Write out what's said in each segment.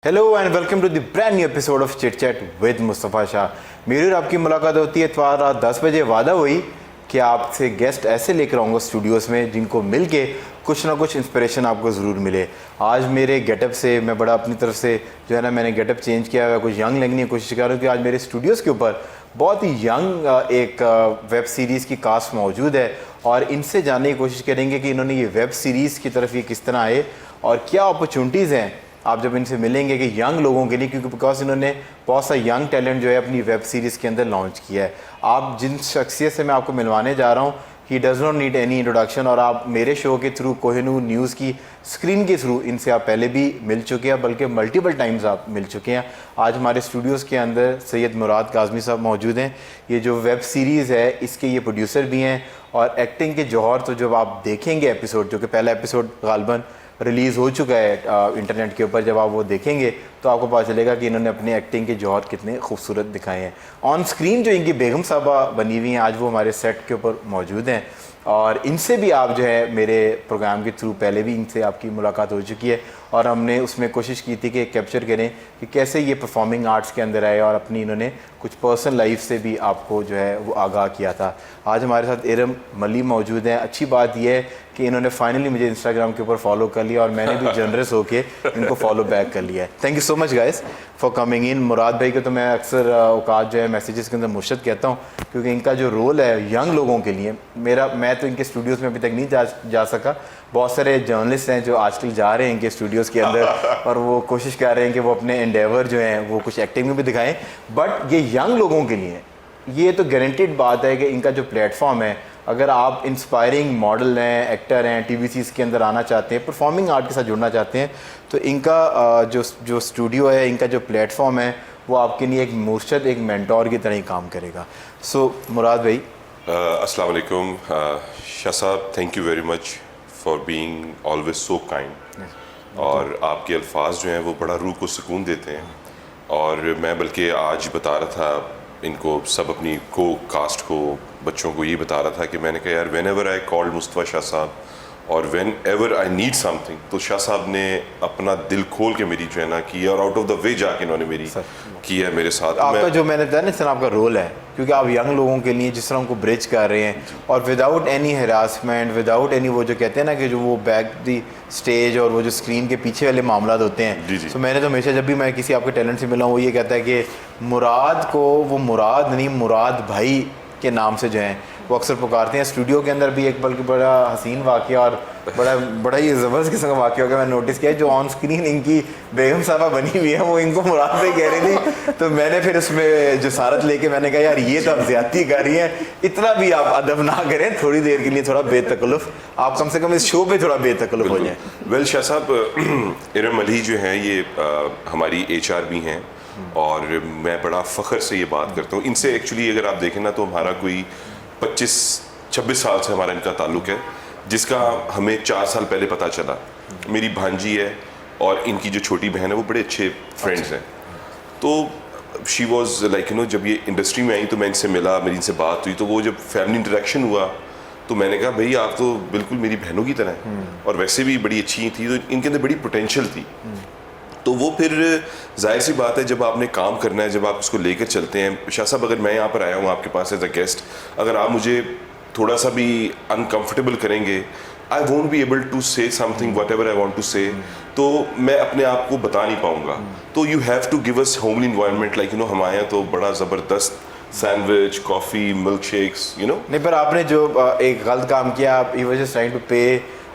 Hello and welcome to the brand new episode of chit chat with Mustafa Shah. मेरी और आपकी मुलाकात होती है इतवार रात 10 बजे। वादा हुई कि आपसे गेस्ट ऐसे लेकर आऊँगा स्टूडियोज़ में जिनको मिल के कुछ ना कुछ इंस्पिरेशन आपको ज़रूर मिले। आज मेरे गेटअप से मैं बड़ा अपनी तरफ से जो है ना मैंने गेटअप चेंज किया हुआ, कुछ यंग लगने की कोशिश कर रहा हूँ कि आज मेरे स्टूडियोज़ के ऊपर बहुत ही यंग एक वेब सीरीज़ की कास्ट मौजूद है और इनसे जानने की कोशिश करेंगे कि इन्होंने ये वेब सीरीज़ की तरफ ये किस तरह आए और क्या अपॉर्चुनिटीज़ हैं आप जब इनसे मिलेंगे कि यंग लोगों के लिए, क्योंकि बिकॉज इन्होंने बहुत सा यंग टैलेंट जो है अपनी वेब सीरीज़ के अंदर लॉन्च किया है। आप जिन शख्सियत से मैं आपको मिलवाने जा रहा हूँ he does not need any introduction और आप मेरे शो के थ्रू कोहिनूर न्यूज़ की स्क्रीन के थ्रू इनसे आप पहले भी मिल चुके हैं, बल्कि मल्टीपल टाइम्स आप मिल चुके हैं। आज हमारे स्टूडियोज़ के अंदर सैयद मुराद काज़मी साहब मौजूद हैं। ये जो वेब सीरीज़ है इसके ये प्रोड्यूसर भी हैं और एक्टिंग के जौहर तो जब आप देखेंगे एपिसोड, जो कि पहला एपिसोड गालबन रिलीज़ हो चुका है इंटरनेट के ऊपर, जब आप वो देखेंगे तो आपको पता चलेगा कि इन्होंने अपने एक्टिंग के जौहर कितने खूबसूरत दिखाए हैं। ऑन स्क्रीन जो इनकी बेगम साहबा बनी हुई हैं आज वो हमारे सेट के ऊपर मौजूद हैं और इनसे भी आप जो है मेरे प्रोग्राम के थ्रू पहले भी इनसे आपकी मुलाकात हो चुकी है और हमने उसमें कोशिश की थी कि कैप्चर करें कि कैसे ये परफॉर्मिंग आर्ट्स के अंदर आए और अपनी इन्होंने कुछ पर्सनल लाइफ से भी आपको जो है वो आगाह किया था। आज हमारे साथ इरम मली मौजूद हैं। अच्छी बात यह है कि इन्होंने फाइनली मुझे इंस्टाग्राम के ऊपर फॉलो कर लिया और मैंने भी जनरस होके इनको फॉलो बैक कर लिया है। Thank you so much guys for coming in. Murad भाई को तो मैं अक्सर औकात जो है मैसेजेस के अंदर मुर्शद कहता हूँ, क्योंकि इनका जो रोल है यंग लोगों के लिए, मैं तो इनके स्टूडियोज़ में अभी तक नहीं जा सका। बहुत सारे जर्नलिस्ट हैं जो आजकल जा रहे हैं इनके स्टूडियोज़ के अंदर और वो कोशिश कर रहे हैं कि वो अपने एंडेवर जो हैं वो कुछ एक्टिंग में भी दिखाएं, बट ये यंग लोगों के लिए ये तो गारंटीड बात है कि इनका जो प्लेटफॉर्म है, अगर आप इंस्पायरिंग मॉडल हैं, एक्टर हैं, टीवीसीज़ के अंदर आना चाहते हैं, परफॉर्मिंग आर्ट के साथ जुड़ना चाहते हैं, तो इनका जो स्टूडियो है, इनका जो प्लेटफॉर्म है वो आपके लिए एक मुर्शद, एक मेंटोर की तरह ही काम करेगा। सो मुराद भाई, अस्सलाम वालेकुम शाह साहब, thank you very much for being always so kind और आपके अल्फाज जो हैं वो बड़ा रूह को सुकून देते हैं। और मैं बल्कि आज बता रहा था इनको, सब अपनी को कास्ट को, बच्चों को ये बता रहा था कि मैंने कहा यार when ever I called Mustafa Shah साहब और when ever I need something, तो शाह साहब ने अपना दिल खोल के मेरी जो है ना की और आउट ऑफ द वे जाके इन्होंने मेरी की है मेरे साथ। आपका जो मैंने बताया ना इस तरह आपका रोल है, क्योंकि आप यंग लोगों के लिए जिस तरह उनको ब्रिज कर रहे हैं और without any harassment, without any वो जो कहते हैं ना कि जो वो बैक दी स्टेज और वो जो स्क्रीन के पीछे वाले मामला होते हैं। तो मैंने तो हमेशा जब भी मैं किसी आपके टैलेंट से मिला हूँ वो ये कहता है कि मुराद को वो मुराद नहीं, मुराद भाई के नाम से जो हैं वो अक्सर पुकारते हैं। स्टूडियो के अंदर भी एक बल्कि बड़ा हसीन वाक़या और बड़ा ही ज़बरदस्त किस्म का वाक़या हो गया, मैंने नोटिस किया जो ऑन स्क्रीन इनकी बेगम साहबा बनी हुई है वो इनको मुराद भाई कह रही थी। तो मैंने फिर उसमें जसारत लेके मैंने कहा यार ये तो आप ज़्यादती कर रही हैं, इतना भी आप अदब ना करें, थोड़ी देर के लिए थोड़ा बेतकल्लुफ़ आप कम से कम इस शो पे थोड़ा बेतकल्लुफ़ हो जाए। वेल शाह साहब, इरम अली जो हैं ये हमारी HR भी हैं और मैं बड़ा फ़ख्र से ये बात करता हूँ इनसे। एक्चुअली अगर आप देखें ना तो हमारा कोई 25-26 साल से हमारा इनका ताल्लुक़ है, जिसका हमें 4 साल पहले पता चला। मेरी भांजी है और इनकी जो छोटी बहन है वो बड़े अच्छे फ्रेंड्स हैं। तो शी वॉज लाइक जब ये इंडस्ट्री में आई तो मैं इनसे मिला, मेरी इनसे बात हुई, तो वो जब फैमिली इंटरेक्शन हुआ तो मैंने कहा भाई आप तो बिल्कुल मेरी बहनों की तरह हैं और वैसे भी बड़ी अच्छी थी, तो इनके अंदर बड़ी पोटेंशियल थी। तो वो फिर जाहिर सी बात है जब आपने काम करना है, जब आप उसको लेकर चलते हैं। शाह साहब, अगर मैं यहाँ पर आया हूँ आपके पास एज अ गेस्ट, अगर आप मुझे थोड़ा सा भी अनकंफर्टेबल करेंगे, I won't be able to say something whatever I want to say, तो मैं अपने आप को बता नहीं पाऊँगा। तो you have to give us homely environment, like हमारे यहाँ तो बड़ा ज़बरदस्त सैंडविच, कॉफ़ी, मिल्क शेक्स नहीं, पर आपने जो एक गलत काम किया, आप ही was just trying to pay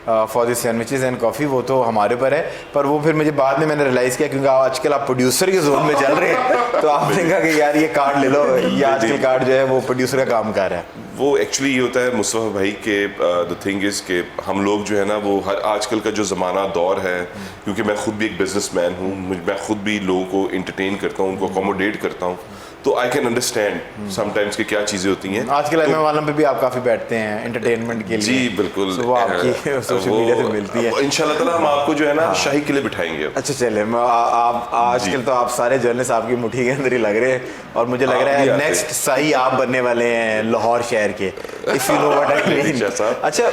for this sandwiches and coffee, वो तो हमारे ऊपर है। पर वो फिर मुझे बाद में मैंने रियलाइज़ किया, क्योंकि आजकल आप प्रोड्यूसर के जोन में चल रहे हैं तो आपने कहा कि यार ये कार्ड ले लो, ये आजकल कार्ड जो है वो प्रोड्यूसर का काम कर रहा है। वो एक्चुअली ये होता है मुस्तफ़ा भाई के द थिंग इज़ के हम लोग जो है ना वो हर आजकल का जो ज़माना दौर है, क्योंकि मैं खुद भी एक बिजनेसमैन हूँ, मैं खुद भी लोगों को एंटरटेन करता हूँ, उनको अकोमोडेट करता हूँ, तो आई कैन अंडरस्टैंड समटाइम्स कि क्या चीज़ें होती हैं। आजकल एमए वालों पे भी आप काफ़ी बैठते हैं एंटरटेनमेंट के लिए। जी बिल्कुल, वो आपकी सोशल मीडिया से मिलती है। इंशाल्लाह ताला हम आपको जो है ना शाही किले बिठाएंगे। अच्छा चले, आप आजकल तो आप सारे जर्नलिस्ट आपकी मुट्ठी के अंदर ही लग रहे हैं और मुझे लग रहा है नेक्स्ट शाही आप बनने वाले हैं लाहौर शहर के, if you know what I mean. अच्छा,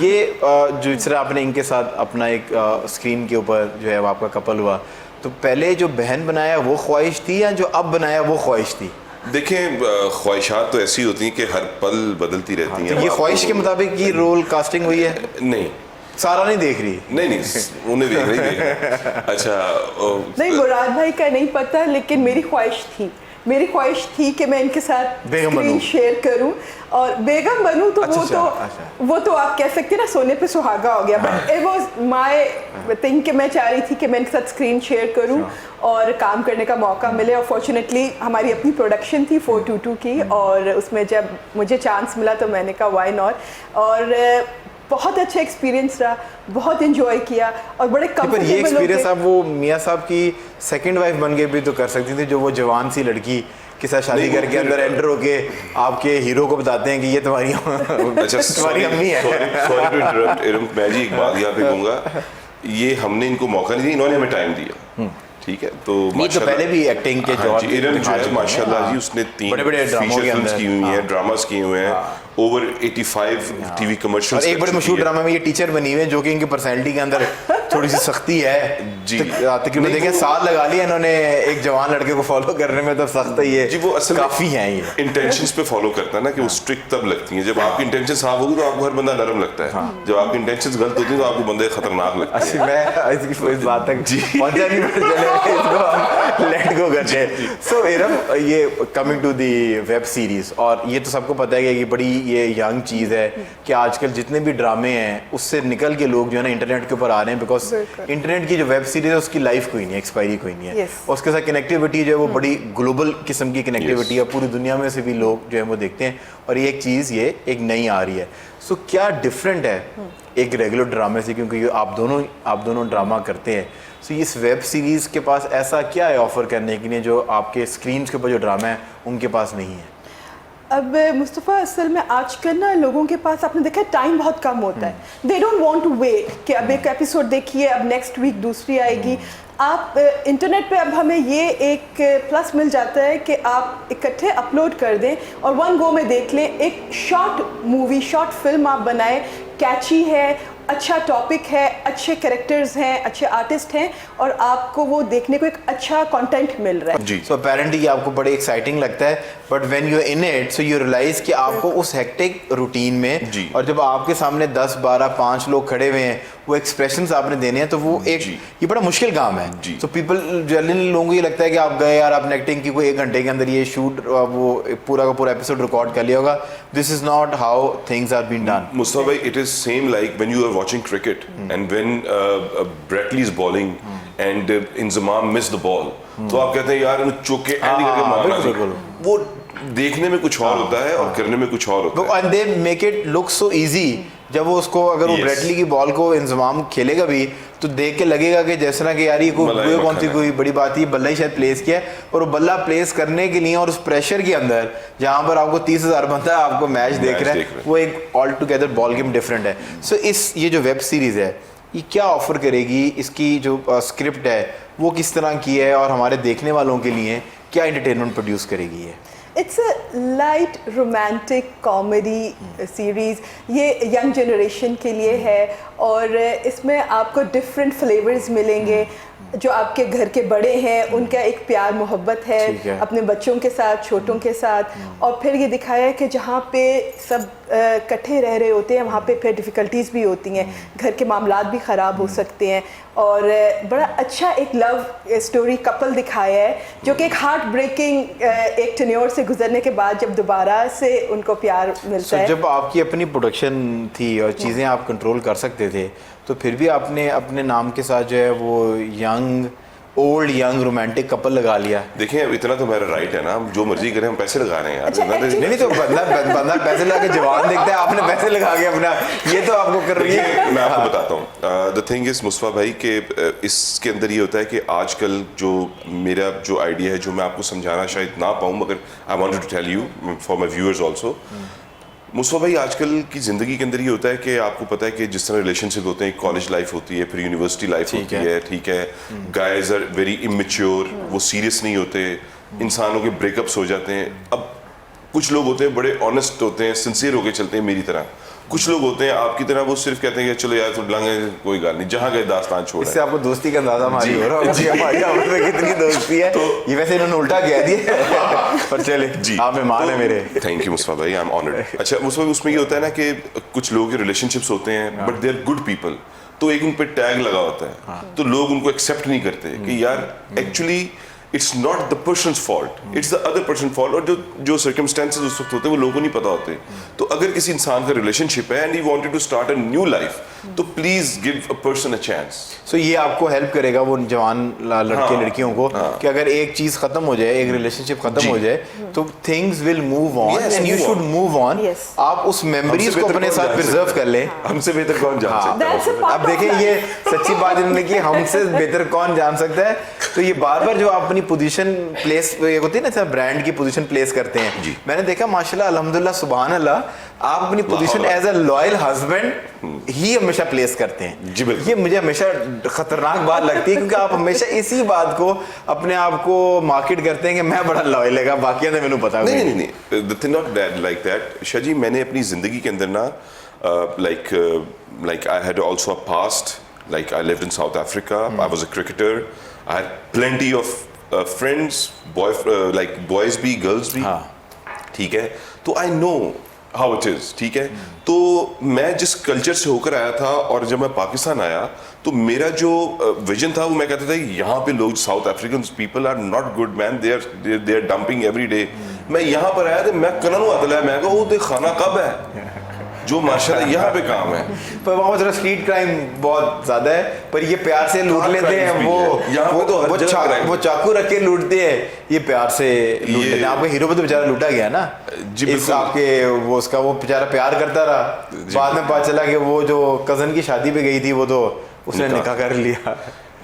ये जो इस तरह आपने इनके साथ अपना एक स्क्रीन के ऊपर जो है आपका कपल हुआ, तो पहले जो बहन बनाया वो ख्वाहिश थी या जो अब बनाया वो ख्वाहिश थी? देखें, ख्वाहिशात तो ऐसी होती हैं कि हर पल बदलती रहती हैं। तो ये ख्वाहिश के मुताबिक ये रोल कास्टिंग हुई है? नहीं, सारा नहीं देख रही? नहीं, उन्हें देख रही है। अच्छा, नहीं, मुराद भाई का नहीं पता, लेकिन मेरी ख्वाहिश थी कि मैं इनके साथ स्क्रीन शेयर करूं और बेगम बनूं, तो वो तो आप कह सकते हैं ना, सोने पे सुहागा हो गया। But it was my thing कि मैं चाह रही थी कि मैं इनके साथ स्क्रीन शेयर करूं और काम करने का मौका मिले। और फॉर्चुनेटली हमारी अपनी प्रोडक्शन थी 422 की, और उसमें जब मुझे चांस मिला तो मैंने कहा व्हाई नॉट। और बहुत अच्छा एक्सपीरियंस रहा, बहुत एंजॉय किया और बड़े कंफर्टेबल। पर ये एक्सपीरियंस आप वो मियाँ साहब की सेकंड वाइफ बन के भी तो कर सकती थी, जो वो जवान सी लड़की के साथ शादी करके अंदर एंटर होके आपके हीरो को बताते हैं कि ये तुम्हारी तुम्हारी अम्मी है। सॉरी टू इंटरप्ट, मैं जी एक बात यहाँ पे कहूँगा, ये हमने इनको मौका नहीं दिया, इन्होंने हमें टाइम दिया। ठीक है, तो तो पहले भी एक्टिंग के इरम जो है माशाल्लाह जी, उसने 3 बड़े-बड़े ड्रामों के अंदर की हुई हैं, ड्रामास किए हुए हैं, ओवर 85 टीवी कमर्शियल्स। और एक बड़े मशहूर ड्रामा में ये टीचर बनी हुई है, जो कि इनकी पर्सनैलिटी के अंदर थोड़ी सी सख्ती है जी। तकरीबन देखें साल लगा लिया इन्होंने एक जवान लड़के को फॉलो करने में, तो सख्त है ये जी। वो असल काफ़ी हैं, ये इंटेंशंस पे फॉलो करता है ना, कि वो स्ट्रिक्ट तब लगती हैं जब आपकी इंटेंशन साफ होगी, तो आपको हर बंदा नरम लगता है। जब आपकी इंटेंशंस गलत होती हैं तो आपको बंदे खतरनाक लगते हैं। मैं इस बात तक पहुंचा नहीं, चले लेट गो करते हैं। सो इरम, ये coming to the web series, और ये तो सबको पता है कि ये बड़ी ये यंग चीज़ है कि आजकल जितने भी ड्रामे हैं उससे निकल के लोग जो है ना इंटरनेट के ऊपर आ रहे हैं, बिकॉज इंटरनेट की जो वेब सीरीज है उसकी लाइफ कोई नहीं है, एक्सपायरी कोई नहीं है। उसके साथ कनेक्टिविटी जो है वो बड़ी ग्लोबल किस्म की कनेक्टिविटी है, पूरी दुनिया में से भी लोग जो है वो देखते हैं, और ये एक चीज़ ये एक नई आ रही है। सो क्या डिफरेंट है एक रेगुलर ड्रामे से, क्योंकि आप दोनों ड्रामा करते हैं, सो इस वेब सीरीज़ के पास ऐसा क्या है ऑफ़र करने के लिए जो आपके स्क्रीन के ऊपर जो ड्रामा है उनके पास नहीं है? अब मुस्तफ़ा, असल में आजकल ना लोगों के पास, आपने देखा टाइम बहुत कम होता है। They don't want to wait कि अब एक एपिसोड देखिए, अब नेक्स्ट वीक दूसरी आएगी। आप इंटरनेट पे अब हमें ये एक प्लस मिल जाता है कि आप इकट्ठे अपलोड कर दें और वन गो में देख लें। एक शॉर्ट मूवी, शॉर्ट फिल्म आप बनाएं, कैची है, अच्छा टॉपिक है, अच्छे कैरेक्टर्स हैं, अच्छे आर्टिस्ट हैं, और आपको वो देखने को एक अच्छा कंटेंट मिल रहा है जी। सो अपेरेंटली आपको बड़े एक्साइटिंग लगता है, but when you are in it so you realise कि आपको उस हेक्टिक रूटीन में जी। और जब आपके सामने 10 12 5 लोग खड़े हुए हैं, वो एक्सप्रेशंस आपने देने हैं, तो वो एक ये बड़ा मुश्किल काम है। सो पीपल जनरली लोगों को ये लगता है कि आप गए यार, आपने एक्टिंग की, कोई 1 घंटे के अंदर ये शूट वो पूरा का पूरा एपिसोड रिकॉर्ड कर लिया होगा। This is not how things are been done. Mustafa भाई, it is same like when you are watching cricket and when Brackley is bowling and Inzamam miss the ball, तो आप कहते हैं यार इन्हें चौके एंड करके मारना, वो देखने में कुछ और होता है और करने में कुछ और होता है। And they make it look so easy। जब वो उसको, अगर वो ब्रेटली की बॉल को इंजमाम खेलेगा भी तो देख के लगेगा कि जैसे ना कि यार ये कौन सी कोई बड़ी बात है, बल्ला ही शायद प्लेस किया है, और वो बल्ला प्लेस करने के लिए और उस प्रेशर के अंदर जहाँ पर आपको 30,000 बंदा आपको मैच देख रहा है, वो एक all together ball game different है। सो ये जो वेब सीरीज़ है ये क्या ऑफर करेगी, इसकी जो स्क्रिप्ट है वो किस तरह की है, और हमारे देखने वालों के लिए क्या एंटरटेनमेंट प्रोड्यूस करेगी ये? It's a light romantic comedy series. ये यंग जनरेशन के लिए है और इसमें आपको डिफरेंट फ्लेवर्स मिलेंगे। जो आपके घर के बड़े हैं उनका एक प्यार मोहब्बत है अपने बच्चों के साथ, छोटों के साथ, और फिर ये दिखाया है कि जहाँ पे सब इकट्ठे रह रहे होते हैं वहाँ पे फिर डिफ़िकल्टीज़ भी होती हैं, घर के मामलात भी ख़राब हो सकते हैं, और बड़ा अच्छा एक लव स्टोरी कपल दिखाया है जो कि एक हार्ट ब्रेकिंग एक टेन्योर से गुजरने के बाद जब दोबारा से उनको प्यार मिलता है। जब आपकी अपनी प्रोडक्शन थी और चीज़ें आप कंट्रोल कर सकते थे, तो फिर भी आपने अपने नाम के साथ जो है वो ओल्ड यंग रोमांटिक कपल लगा लिया। देखिए, अब इतना तो मेरा राइट है ना, जो मर्जी करें, हम पैसे लगा रहे हैं यार। अच्छा, नहीं तो बंदा पैसे लगा के जवान देखता है, आपने पैसे लगा के अपना ये तो आपको कर रही है। मैं आपको बताता हूँ, द थिंग इज मुस्तफा भाई के इसके अंदर ये होता है कि आजकल जो मेरा जो आइडिया है, जो मैं आपको समझाना शायद ना पाऊँ, मगर I wanted to tell you for my viewers also. Mustafa भाई, आजकल की ज़िंदगी के अंदर ये होता है कि आपको पता है कि जिस तरह रिलेशनशिप होते हैं, कॉलेज लाइफ होती है, फिर यूनिवर्सिटी लाइफ होती है, ठीक है, गाइज आर वेरी इमेच्योर, वो सीरियस नहीं होते, इंसानों के ब्रेकअप्स हो जाते हैं। अब कुछ लोग होते हैं बड़े ऑनेस्ट होते हैं, सिंसियर होके चलते हैं मेरी तरह। कुछ लोग होते हैं आपकी तरह, वो सिर्फ कहते हैं कि चलो यार तुम लंगे कोई गल नहीं, जहाँ गए दास्तान छोड़। इससे आपको दोस्ती का अंदाजा हमारी हो रहा है हमारी आपस में कितनी दोस्ती है। तो ये वैसे इन्होंने उल्टा कह दिया पर चले जी, आप मेहमान है मेरे। थैंक यू मुस्तफा भाई, आई एम ऑनर्ड। अच्छा उसमें ये होता है ना कि कुछ लोगों के रिलेशनशिप्स होते हैं but they are good people, तो एक उन पे टैग लगा होता है, तो लोग उनको एक्सेप्ट नहीं करते कि यार actually it's not the person's fault, it's the other person fault. और जो सर्कमस्टेंसेस उस वक्त होते हैं वो लोगों को नहीं पता होते। तो अगर किसी इंसान का रिलेशनशिप है and he wanted to start a new life, तो please give a person a chance. So ये आपको हेल्प करेगा वो जवान लड़के लड़कियों को कि अगर एक चीज खत्म हो जाए, एक रिलेशनशिप खत्म हो जाए, तो things will move on Yes, and you move should on. Move on. Yes. आप उस मेमोरीज को अपने साथ प्रिजर्व कर लें। हमसे बेहतर कौन जान सकता That's a है? part अब of देखें life. ये सच्ची बात इन्होंने की, हमसे बेहतर कौन जान सकता है। तो ये बार बार जो आप अपनी पोजीशन प्लेस ये होती है ना, ब्रांड की पोजीशन प्लेस करते हैं। जी। मैंने देखा माशाल्लाह अल्हम्दुलिल्लाह सुभान अल्लाह, आप अपनी position as a loyal husband ही हमेशा प्लेस करते हैं। जी बिल्कुल। ये मुझे हमेशा खतरनाक बात लगती है क्योंकि आप हमेशा इसी बात को अपने आप को मार्केट करते हैं कि मैं बड़ा लॉयल है, बाकी ने मैंने पता नहीं नहीं नहीं, the thing not that like that Shaji. मैंने अपनी जिंदगी के अंदर ना like I had also a past, like I lived in South Africa, I was a cricketer, I had plenty of friends, like boys भी girls भी, ठीक है, तो I know how it is, ठीक है। तो मैं जिस कल्चर से होकर आया था और जब मैं पाकिस्तान आया तो मेरा जो विजन था वो मैं कहता था यहाँ पे लोग South African people are not good man, they are dumping every day. मैं यहाँ पर आया तो मैं कनन आता मैं कहा वो तो खाना कब है जो माशाल्लाह यहाँ पे काम है। पर वहाँ जरा स्ट्रीट क्राइम बहुत ज्यादा है, पर ये प्यार से लूट कार लेते हैं। crimes भी वो है। यहाँ पे तो हर जगह crime वो है। चाकू रख के लूटते हैं, ये प्यार से लूट लेते हैं। आपका हीरो पे तो बेचारा लूटा गया ना जी, इस बिल्कुल। आपके वो उसका वो बेचारा प्यार करता रहा, बाद में पता चला कि वो जो कजन की शादी पे गई थी वो तो उसने निकाह कर लिया।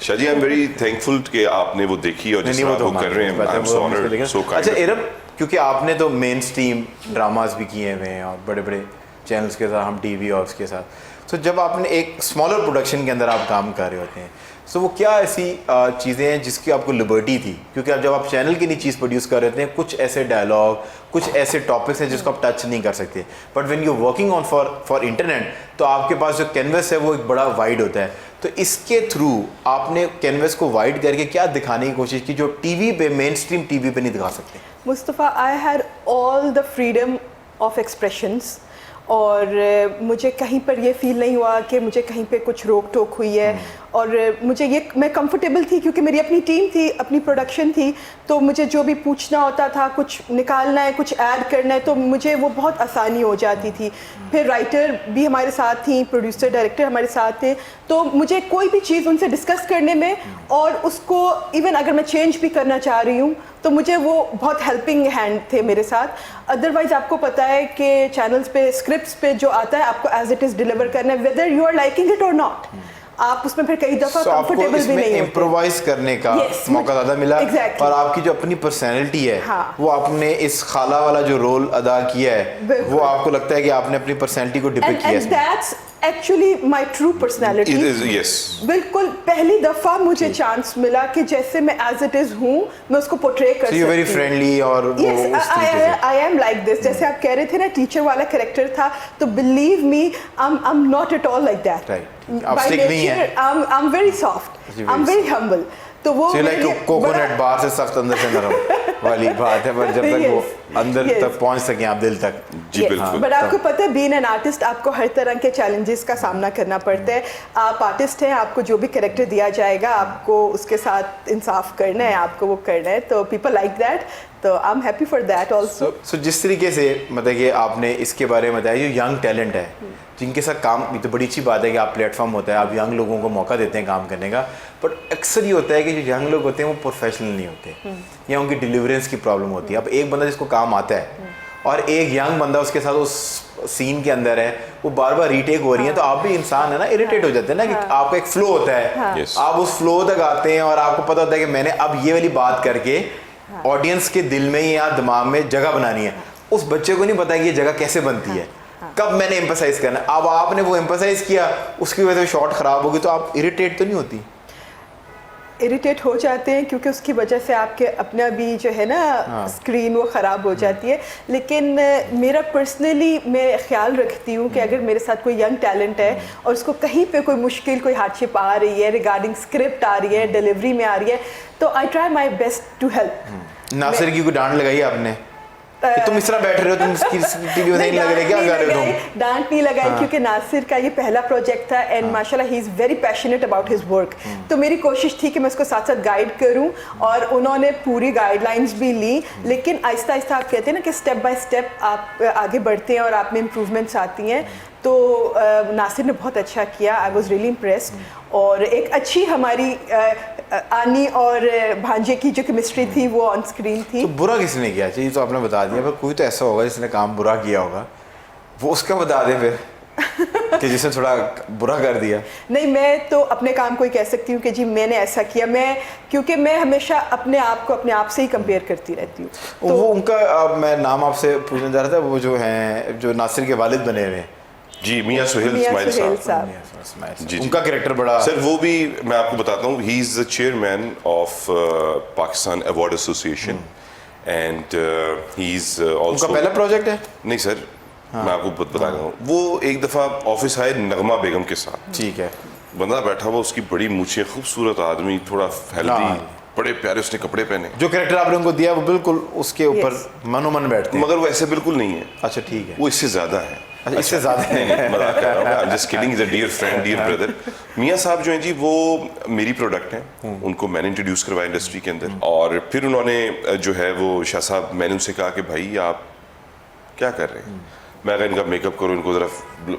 शाजी आई एम वेरी थैंकफुल कि आपने वो देखी और जिस नहीं, तरह वो तो वो कर रहे हैं। I am so honoured, so kind. अच्छा इरम, क्योंकि आपने तो मेन स्ट्रीम ड्रामाज भी किए हुए हैं और बड़े बड़े चैनल्स के साथ, हम टीवी और उसके साथ, तो जब आपने एक स्मॉलर प्रोडक्शन के अंदर आप काम कर रहे होते हैं, तो वो क्या ऐसी चीज़ें हैं जिसकी आपको लिबर्टी थी? क्योंकि अब जब आप चैनल की नहीं चीज़ प्रोड्यूस कर रहे हैं, कुछ ऐसे डायलॉग, कुछ ऐसे टॉपिक्स हैं जिसको आप टच नहीं कर सकते, but when you working on for internet, तो आपके पास जो कैनवस है वो एक बड़ा वाइड होता है। तो इसके थ्रू आपने कैनवस को वाइड करके क्या दिखाने की कोशिश की जो टीवी पे, मेन स्ट्रीम टीवी पे नहीं दिखा सकते? Mustafa, I had all the freedom of expressions और मुझे कहीं पर ये फील नहीं हुआ कि मुझे कहीं पे कुछ रोक टोक हुई है। और मुझे ये मैं कंफर्टेबल थी क्योंकि मेरी अपनी टीम थी, अपनी प्रोडक्शन थी, तो मुझे जो भी पूछना होता था, कुछ निकालना है, कुछ ऐड करना है, तो मुझे वो बहुत आसानी हो जाती थी। फिर राइटर भी हमारे साथ थी, प्रोड्यूसर डायरेक्टर हमारे साथ थे, तो मुझे कोई भी चीज़ उनसे डिस्कस करने में और उसको इवन अगर मैं चेंज भी करना चाह रही हूँ तो मुझे वो बहुत हेल्पिंग हैंड थे मेरे साथ। अदरवाइज़ आपको पता है कि चैनल्स पे स्क्रिप्ट्स पे जो आता है आपको एज इट इज़ डिलीवर करना है, whether you are liking it और नॉट। आप उसमें फिर कई दफ़ा कंफर्टेबल भी नहीं होते। इम्प्रोवाइज करने का मौका ज़्यादा मिला। Exactly. और आपकी जो अपनी पर्सनैलिटी है, हाँ। वो आपने इस खाला वाला जो रोल अदा किया है, बिल्कुल। वो आपको लगता है कि आपने अपनी पर्सनैलिटी को डिपिक्ट किया है एंड इसमें। That's actually my true personality. It is, yes. बिल्कुल पहली दफ़ा मुझे चांस मिला कि जैसे मैं एज इट इज़ हूँ मैं उसको पोर्ट्रे कर So you're very friendly और वो उस तरीके से। I am like this. जैसे आप कह रहे थे ना टीचर वाला कैरेक्टर था, तो believe me I am not at all like that. Right. आप stick नहीं हैं। आई एम वेरी सॉफ्ट, जी, I am very very humble. तो वो मेरे लिए लाइक कोकोनट बड़ा- बाहर से सख्त अंदर से नरम वाली बात है, पर जब तक वो Yes. अंदर Yes. तक पहुंच सके आप दिल तक। जी बिल्कुल। बट आपको पता है बीइंग एन आर्टिस्ट आपको हर तरह के चैलेंजेस का सामना करना पड़ता है। आप आर्टिस्ट हैं, आपको जो भी कैरेक्टर दिया जाएगा आपको उसके साथ इंसाफ करना है, आपको वो करना है। तो पीपल लाइक दैट, तो I am happy for that also. So जिस तरीके से मतलब कि आपने इसके बारे में बताया, जो यंग टैलेंट है जिनके साथ काम, ये तो बड़ी अच्छी बात है कि आप प्लेटफॉर्म होता है, आप यंग लोगों को मौका देते हैं काम करने का, बट अक्सर ये होता है कि जो यंग लोग होते हैं वो प्रोफेशनल नहीं होते या उनकी डिलीवरेंस की प्रॉब्लम होती है। अब एक बंदा जिसको काम आता है और एक यंग बंदा उसके साथ उस सीन के अंदर है, वो बार बार रीटेक हो रही है, तो आप भी इंसान है ना, इरिटेट हो जाते हैं ना कि आपका एक फ्लो होता है, Yes. आप उस फ्लो तक आते हैं और आपको पता होता है कि मैंने अब ये वाली बात करके ऑडियंस के दिल में या दिमाग में जगह बनानी है। उस बच्चे को नहीं पता कि ये जगह कैसे बनती है, कब मैंने एम्फसाइज करना है। अब आपने वो एम्फसाइज किया, उसकी वजह से शॉट खराब होगी, तो आप इरिटेट तो नहीं होती? इरिटेट हो जाते हैं क्योंकि उसकी वजह से आपके अपना भी जो है ना स्क्रीन वो ख़राब हो जाती है। लेकिन मेरा पर्सनली मैं ख्याल रखती हूँ कि अगर मेरे साथ कोई यंग टैलेंट है और उसको कहीं पे कोई मुश्किल कोई हार्डशिप आ रही है रिगार्डिंग स्क्रिप्ट आ रही है डिलीवरी में आ रही है तो I try my best to help. Nasir की कोई डांट लगाई आपने कि तुम इस तरह बैठ रहे हो, तुम टीवी नहीं लग रहे, क्या कर रहे हो तुम? डांट नहीं लगाई क्योंकि नासिर का ये पहला प्रोजेक्ट था एंड माशाल्लाह he is very passionate about his work. तो मेरी कोशिश थी कि मैं उसको साथ साथ गाइड करूं और उन्होंने पूरी गाइडलाइंस भी ली। लेकिन आहिस्ता आहिस्ता आप कहते हैं ना कि स्टेप बाय स्टेप आप आगे बढ़ते हैं और आप में इम्प्रूवमेंट्स आती हैं। तो नासिर ने बहुत अच्छा किया, आई वॉज रियली इम्प्रेस्ड। और एक अच्छी हमारी आनी और भांजे की जो केमिस्ट्री थी वो ऑन स्क्रीन थी। तो बुरा किसने किया? चाहिए तो आपने बता दिया, पर कोई तो ऐसा होगा जिसने काम बुरा किया होगा, वो उसका बता दे फिर कि जिसने थोड़ा बुरा कर दिया। नहीं, मैं तो अपने काम को ही कह सकती हूँ कि जी मैंने ऐसा किया। क्योंकि मैं हमेशा अपने आप को अपने आप से ही कंपेयर करती रहती हूँ। तो वो उनका मैं नाम आपसे पूछने जा रहा था, वो जो हैं जो नासिर के वालिद बने हुए जी मियां सुहेल इस्माइल साहब जी, उनका कैरेक्टर बड़ा सर वो भी मैं आपको बताता हूँ, he is the chairman of Pakistan award association and he is उनका ऑल्सो पहला प्रोजेक्ट है। नहीं सर मैं आपको बता रहा हूँ, वो एक दफ़ा ऑफिस आए नगमा बेगम के साथ। ठीक है। बंदा बैठा हुआ, उसकी बड़ी मूछें, खूबसूरत आदमी, थोड़ा हेल्दी, बड़े प्यारे उसने कपड़े पहने। जो कैरेक्टर आपने उनको दिया वो बिल्कुल उसके ऊपर मनोमन बैठते हैं। मगर वो ऐसे बिल्कुल नहीं है। अच्छा ठीक है। वो इससे ज़्यादा है। अच्छा इससे ज़्यादा है। नहीं मजाक कर रहा हूँ, just kidding, is a dear friend, dear brother. मियाँ साहब जो हैं जी वो मेरी प्रोडक्ट हैं, उनको मैंने इंट्रोड्यूस करवाया इंडस्ट्री के अंदर। और फिर उन्होंने जो है वो शाह साहब, मैंने उनसे कहा कि भाई आप क्या कर रहे हैं? मैं कहा इनका मेकअप करो, इनको ज़रा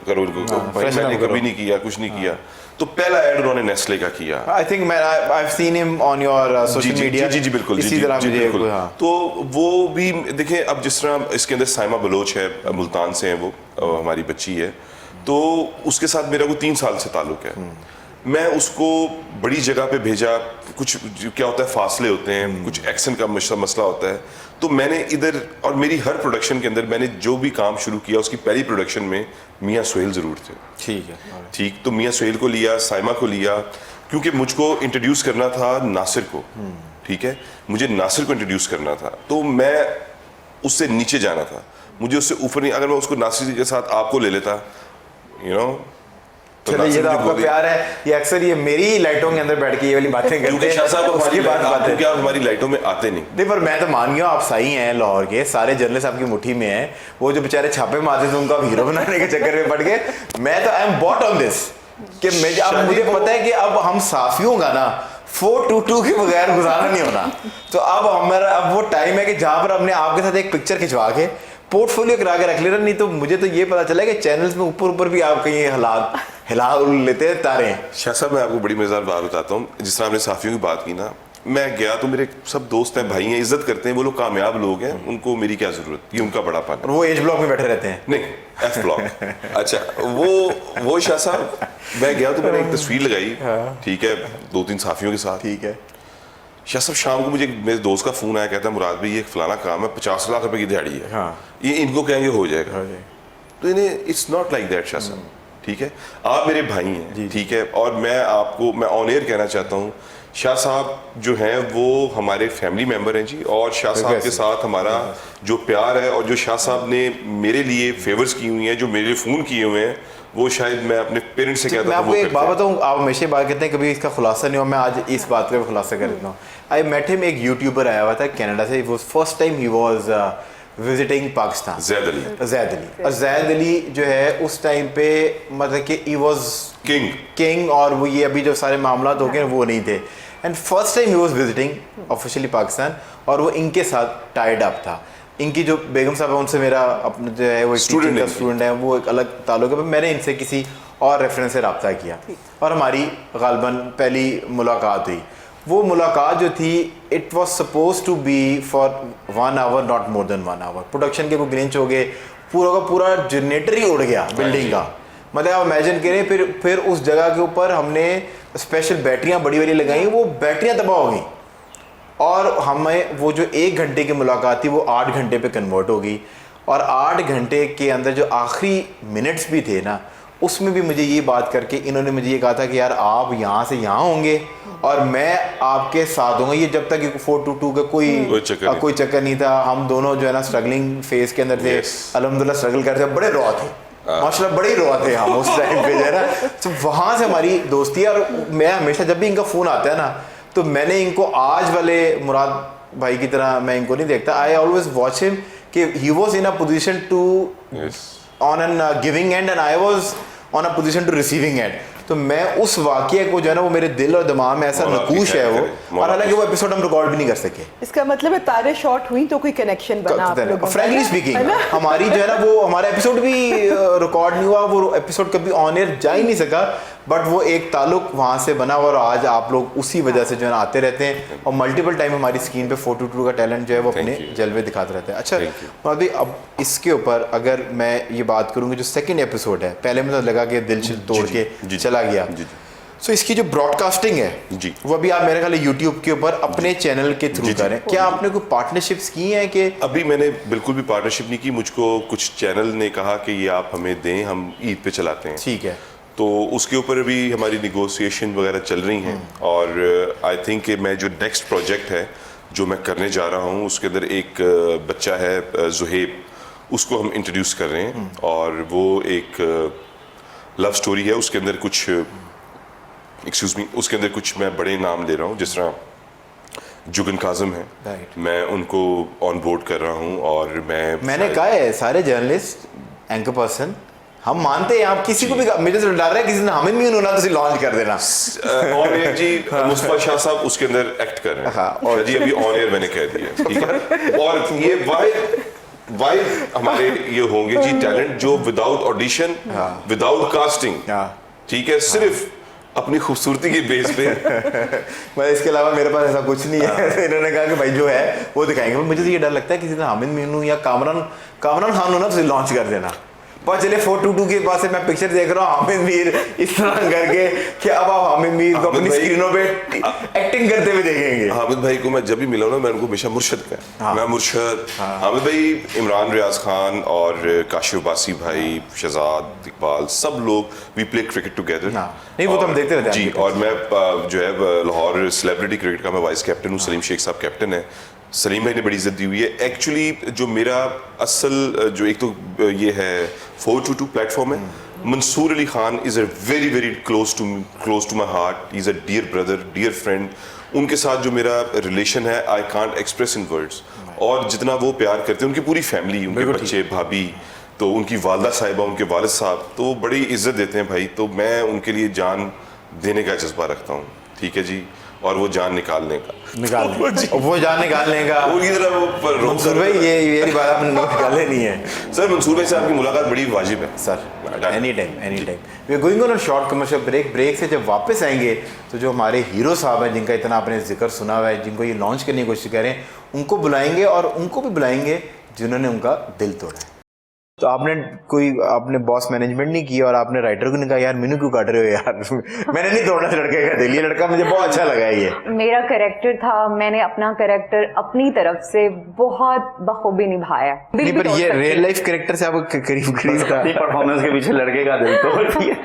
करो, इनको भाई मैंने कभी नहीं किया, कुछ नहीं किया। तो पहला ऐड उन्होंने नेस्ले का किया। आई थिंक मैं I have seen him on your social media. जी बिल्कुल, इसी तरह मुझे बिल्कुल। हाँ। तो वो भी देखें, अब जिस तरह इसके अंदर साइमा बलोच है, मुल्तान से हैं वो, हमारी बच्ची है, तो उसके साथ मेरा को 3 साल से ताल्लुक है। मैं उसको बड़ी जगह पे भेजा, कुछ क्या होता है फासले होते हैं, कुछ एक्शन का मसला होता है, तो मैंने इधर और मेरी हर प्रोडक्शन के अंदर मैंने जो भी काम शुरू किया उसकी पहली प्रोडक्शन में मियाँ सुहेल ज़रूर थे। ठीक है ठीक, तो मियाँ सुहेल को लिया, साइमा को लिया, क्योंकि मुझको इंट्रोड्यूस करना था नासिर को। ठीक है, मुझे नासिर को इंट्रोड्यूस करना था, तो मैं उससे नीचे जाना था, मुझे उससे ऊपर नहीं। अगर मैं उसको नासिर के साथ आपको ले लेता, यू नो, चलिए ये तो आपका प्यार है, ये अक्सर ये मेरी लाइटों के अंदर बैठ के ये वाली बातें करते हैं। शाह साहब उसकी बात है क्या हमारी लाइटों में आते नहीं। पर मैं तो मान गया आप सही हैं, लाहौर के सारे जर्नलिस्ट आपकी मुट्ठी में हैं, वो जो बेचारे छापे मारते थे उनका हीरो बनाने के चक्कर में पड़ गए। मैं तो I am bought on this कि अब मुझे पता है कि अब हम साफियों का ना 422 के बगैर गुजारा नहीं होना। तो अब हमारा अब वो टाइम है कि जहाँ पर हमने आपके साथ एक पिक्चर खिंचवा के पोर्टफोलियो करा के रख लेना। नहीं तो मुझे तो ये पता चला कि चैनल्स में ऊपर भी आप कहीं हिला लेते हैं तारे। शाह साहब मैं आपको बड़ी मजेदार बात बताता हूँ, जिस तरह आपने साफियों की बात की ना, मैं गया तो मेरे सब दोस्त हैं, भाई हैं, इज्जत करते हैं, वो लोग कामयाब लोग हैं, उनको मेरी क्या जरूरत, ये उनका बड़ा पान। और वो एज ब्लॉक में बैठे रहते हैं। नहीं, एफ ब्लॉक। अच्छा वो शाह साहब, मैं गया तो मैंने एक तस्वीर लगाई, ठीक है, 2-3 साफियों के साथ। ठीक है। शाह साहब शाम को मुझे मेरे दोस्त का फोन आया, कहता है मुराद भाई ये एक फलाना काम है, 50 लाख रुपए की दिहाड़ी है। हाँ। ये इनको कहेंगे हो जाएगा। तो इन्हें it's not like that Shah साहब। ठीक है, आप मेरे भाई हैं, ठीक है, और मैं ऑन एयर कहना चाहता हूँ, शाह साहब जो हैं वो हमारे फैमिली मेंबर हैं जी, और शाह साहब के साथ हमारा जो प्यार है और जो शाह साहब ने मेरे लिए फेवर्स की हुई हैं, जो मेरे लिए फ़ोन किए हुए हैं, वो शायद मैं अपने पेरेंट्स से कहता हूँ। मैं आपको एक बात बताऊँ, आप हमेशा बात करते हैं, कभी इसका खुलासा नहीं हुआ, मैं आज इस बात का खुलासा कर देता हूँ। आई मेट हिम, एक यूट्यूबर आया हुआ था कनाडा से, वो फर्स्ट टाइम ही वाज विजिटिंग पाकिस्तान। ज़ैद अली। और ज़ैद अली जो है उस टाइम पे मतलब कि ही वाज किंग, और वो ये अभी जो सारे मामला हो गए वो नहीं थे। एंड फर्स्ट टाइम ही वाज विजिटिंग ऑफिशियली पाकिस्तान, और वो इनके साथ टाइड अप था। इनकी जो बेगम साहब है उनसे मेरा अपना जो है वो स्टूडेंट है, वो एक अलग ताल्लुक है। मैंने इनसे किसी और रेफरेंस से रब्ता किया और हमारी गालबन पहली मुलाकात हुई। वो मुलाकात जो थी, it was suppose to be for 1 hour, not more than 1 hour. Production के कोई ग्लिच हो गए, पूरा का पूरा जनरेटर ही उड़ गया बिल्डिंग का। मतलब आप इमेजिन करें, फिर उस जगह के ऊपर हमने स्पेशल बैटरियाँ बड़ी बड़ी लगाई, वो बैटरियाँ तबाह हो गई, और हमें वो जो 1 घंटे की मुलाकात थी वो 8 घंटे पे कन्वर्ट हो गई। और 8 घंटे के अंदर जो आखिरी मिनट्स भी थे ना, उसमें भी मुझे ये बात करके इन्होंने मुझे ये कहा था कि यार आप यहाँ से यहाँ होंगे और मैं आपके साथ होंगे। ये जब तक 422 का कोई चक्कर नहीं था। हम दोनों जो है ना स्ट्रगलिंग फेज के अंदर थे, अल्हम्दुलिल्लाह स्ट्रगल करते बड़े रॉ थे, माशाल्लाह बड़े रॉ थे हम उस टाइम पे जो है ना। तो वहाँ से हमारी दोस्ती है। और मैं हमेशा जब भी इनका फ़ोन आता है ना तो मैंने इनको आज वाले मुराद भाई की तरह मैं इनको नहीं देखता। आई ऑलवेज वॉच हिम कि he was in a position to on an giving end and I was on a position to receiving end. तो मैं उस वाक़े को जो है ना वो मेरे दिल और दिमाग में ऐसा नकूश है वो। और हालांकि वो एपिसोड हम रिकॉर्ड भी नहीं कर सके। इसका मतलब है तारे शॉर्ट हुई तो कोई कनेक्शन बना आप लोगों का। फ्रैंकली स्पीकिंग हमारी जो है ना वो हमारा एपिसोड भी रिकॉर्ड नहीं हुआ, वो एपिसोड कभी ऑन एयर जा ही नहीं सका, बट वो एक ताल्लुक वहाँ से बना और आज आप लोग उसी वजह से जो है ना आते रहते हैं और मल्टीपल टाइम हमारी स्क्रीन पे 422 का टैलेंट जो है वो अपने जलवे दिखाते रहते हैं। अच्छा भाई, अब इसके ऊपर अगर मैं ये बात करूँगी जो सेकंड एपिसोड है, पहले में तो लगा कि दिल तोड़ के चला गया। सो इसकी जो ब्रॉडकास्टिंग है जी, वो अभी आप मेरे ख्याल यूट्यूब के ऊपर अपने चैनल के थ्रू करें। क्या आपने कोई पार्टनरशिप्स की हैं कि? अभी मैंने बिल्कुल भी पार्टनरशिप नहीं की। मुझको कुछ चैनल ने कहा कि ये आप हमें दें, हम ईद पे चलाते हैं। ठीक है, तो उसके ऊपर भी हमारी निगोशिएशन वगैरह चल रही हैं। और आई थिंक कि मैं जो नेक्स्ट प्रोजेक्ट है जो मैं करने जा रहा हूँ उसके अंदर एक बच्चा है जुहेब, उसको हम इंट्रोड्यूस कर रहे हैं। और वो एक लव स्टोरी है, उसके अंदर कुछ उसके अंदर कुछ मैं बड़े नाम ले रहा हूँ, जिस तरह जुगन काजम है, मैं उनको ऑन बोर्ड कर रहा हूँ। और मैंने कहा है सारे जर्नलिस्ट एंकर पर्सन हम मानते हैं, आप किसी को भी मुझे तो डर रहा है किसी ने हमें भी उन्होंने तो लॉन्च कर देना। ऑन एयर जी मुस्तफा शाह साहब उसके अंदर एक्ट कर रहे हैं। हाँ, और जी अभी ऑन एयर मैंने कह दिया, ठीक है। और ये वाइड हमारे ये होंगे जी टैलेंट जो विदाउट ऑडिशन, विदाउट कास्टिंग, ठीक है, सिर्फ अपनी खूबसूरती के बेस पे मैं इसके अलावा मेरे पास ऐसा कुछ नहीं है। इन्होंने कहा कि भाई जो है वो दिखाएंगे। मुझे तो ये डर लगता है किसी ने हामिद मीनू या कामरान खान हो ना तो लॉन्च कर देना। पर चले 422 के पास से मैं पिक्चर देख रहा हूँ हामिद मीर इस तरह करके कि अब आप हामिद मीर को अपनी स्क्रीनों पे एक्टिंग करते हुए देखेंगे। हामिद भाई को मैं जब भी मिला हूँ ना मैं उनको हमेशा मुर्शद कहा, मैं मुर्शद। हामिद भाई, इमरान रियाज खान और काशिफ बासी भाई, शहजाद इकबाल, सब लोग वी प्ले क्रिकेट टुगेदर। नहीं वो तो हम देखते रहते हैं जी। और मैं जो है लाहौर सेलिब्रिटी क्रिकेट का मैं वाइस कैप्टन हूँ, सलीम शेख साहब कैप्टन है। सलीम भाई ने बड़ी इज्जत दी हुई है। एक्चुअली जो मेरा असल जो एक तो ये है 422 प्लेटफॉर्म है, Mansoor Ali Khan is a very very close to my heart, is a dear brother, dear friend. उनके साथ जो मेरा रिलेशन है I can't express in words. और जितना वो प्यार करते हैं, उनकी पूरी फैमिली, उनके बच्चे, भाभी, तो उनकी वालदा साहिबा, उनके वालिद साहब, तो बड़ी इज्जत देते हैं भाई। तो मैं उनके लिए जान देने का जज्बा रखता हूँ, ठीक है जी। और वो जान निकालने का वो जान निकालने का मंसूर भाई, ये बात आपने निकाले नहीं है सर। मंसूर भाई साहब की मुलाकात बड़ी वाजिब है sir. Any time we are going on a short commercial break से जब वापस आएंगे तो जो हमारे हीरो साहब हैं जिनका इतना आपने जिक्र सुना हुआ है, जिनको ये लॉन्च करने की कोशिश कर रहे हैं, उनको बुलाएंगे और उनको भी बुलाएंगे जिन्होंने उनका दिल तोड़ा है। तो आपने बॉस मैनेजमेंट नहीं किया और आपने राइटर को नहीं कहा यार मीनू क्यों काट रहे हो यार मैंने नहीं तोड़ना लड़के का दिल, ये लड़का मुझे बहुत अच्छा लगा है। ये मेरा कैरेक्टर था, मैंने अपना कैरेक्टर अपनी तरफ से बहुत बखूबी निभाया। नहीं पर ये रियल लाइफ कैरेक्टर से आप करीब था। परफॉर्मेंस के पीछे लड़के का दिल तोड़ दिया।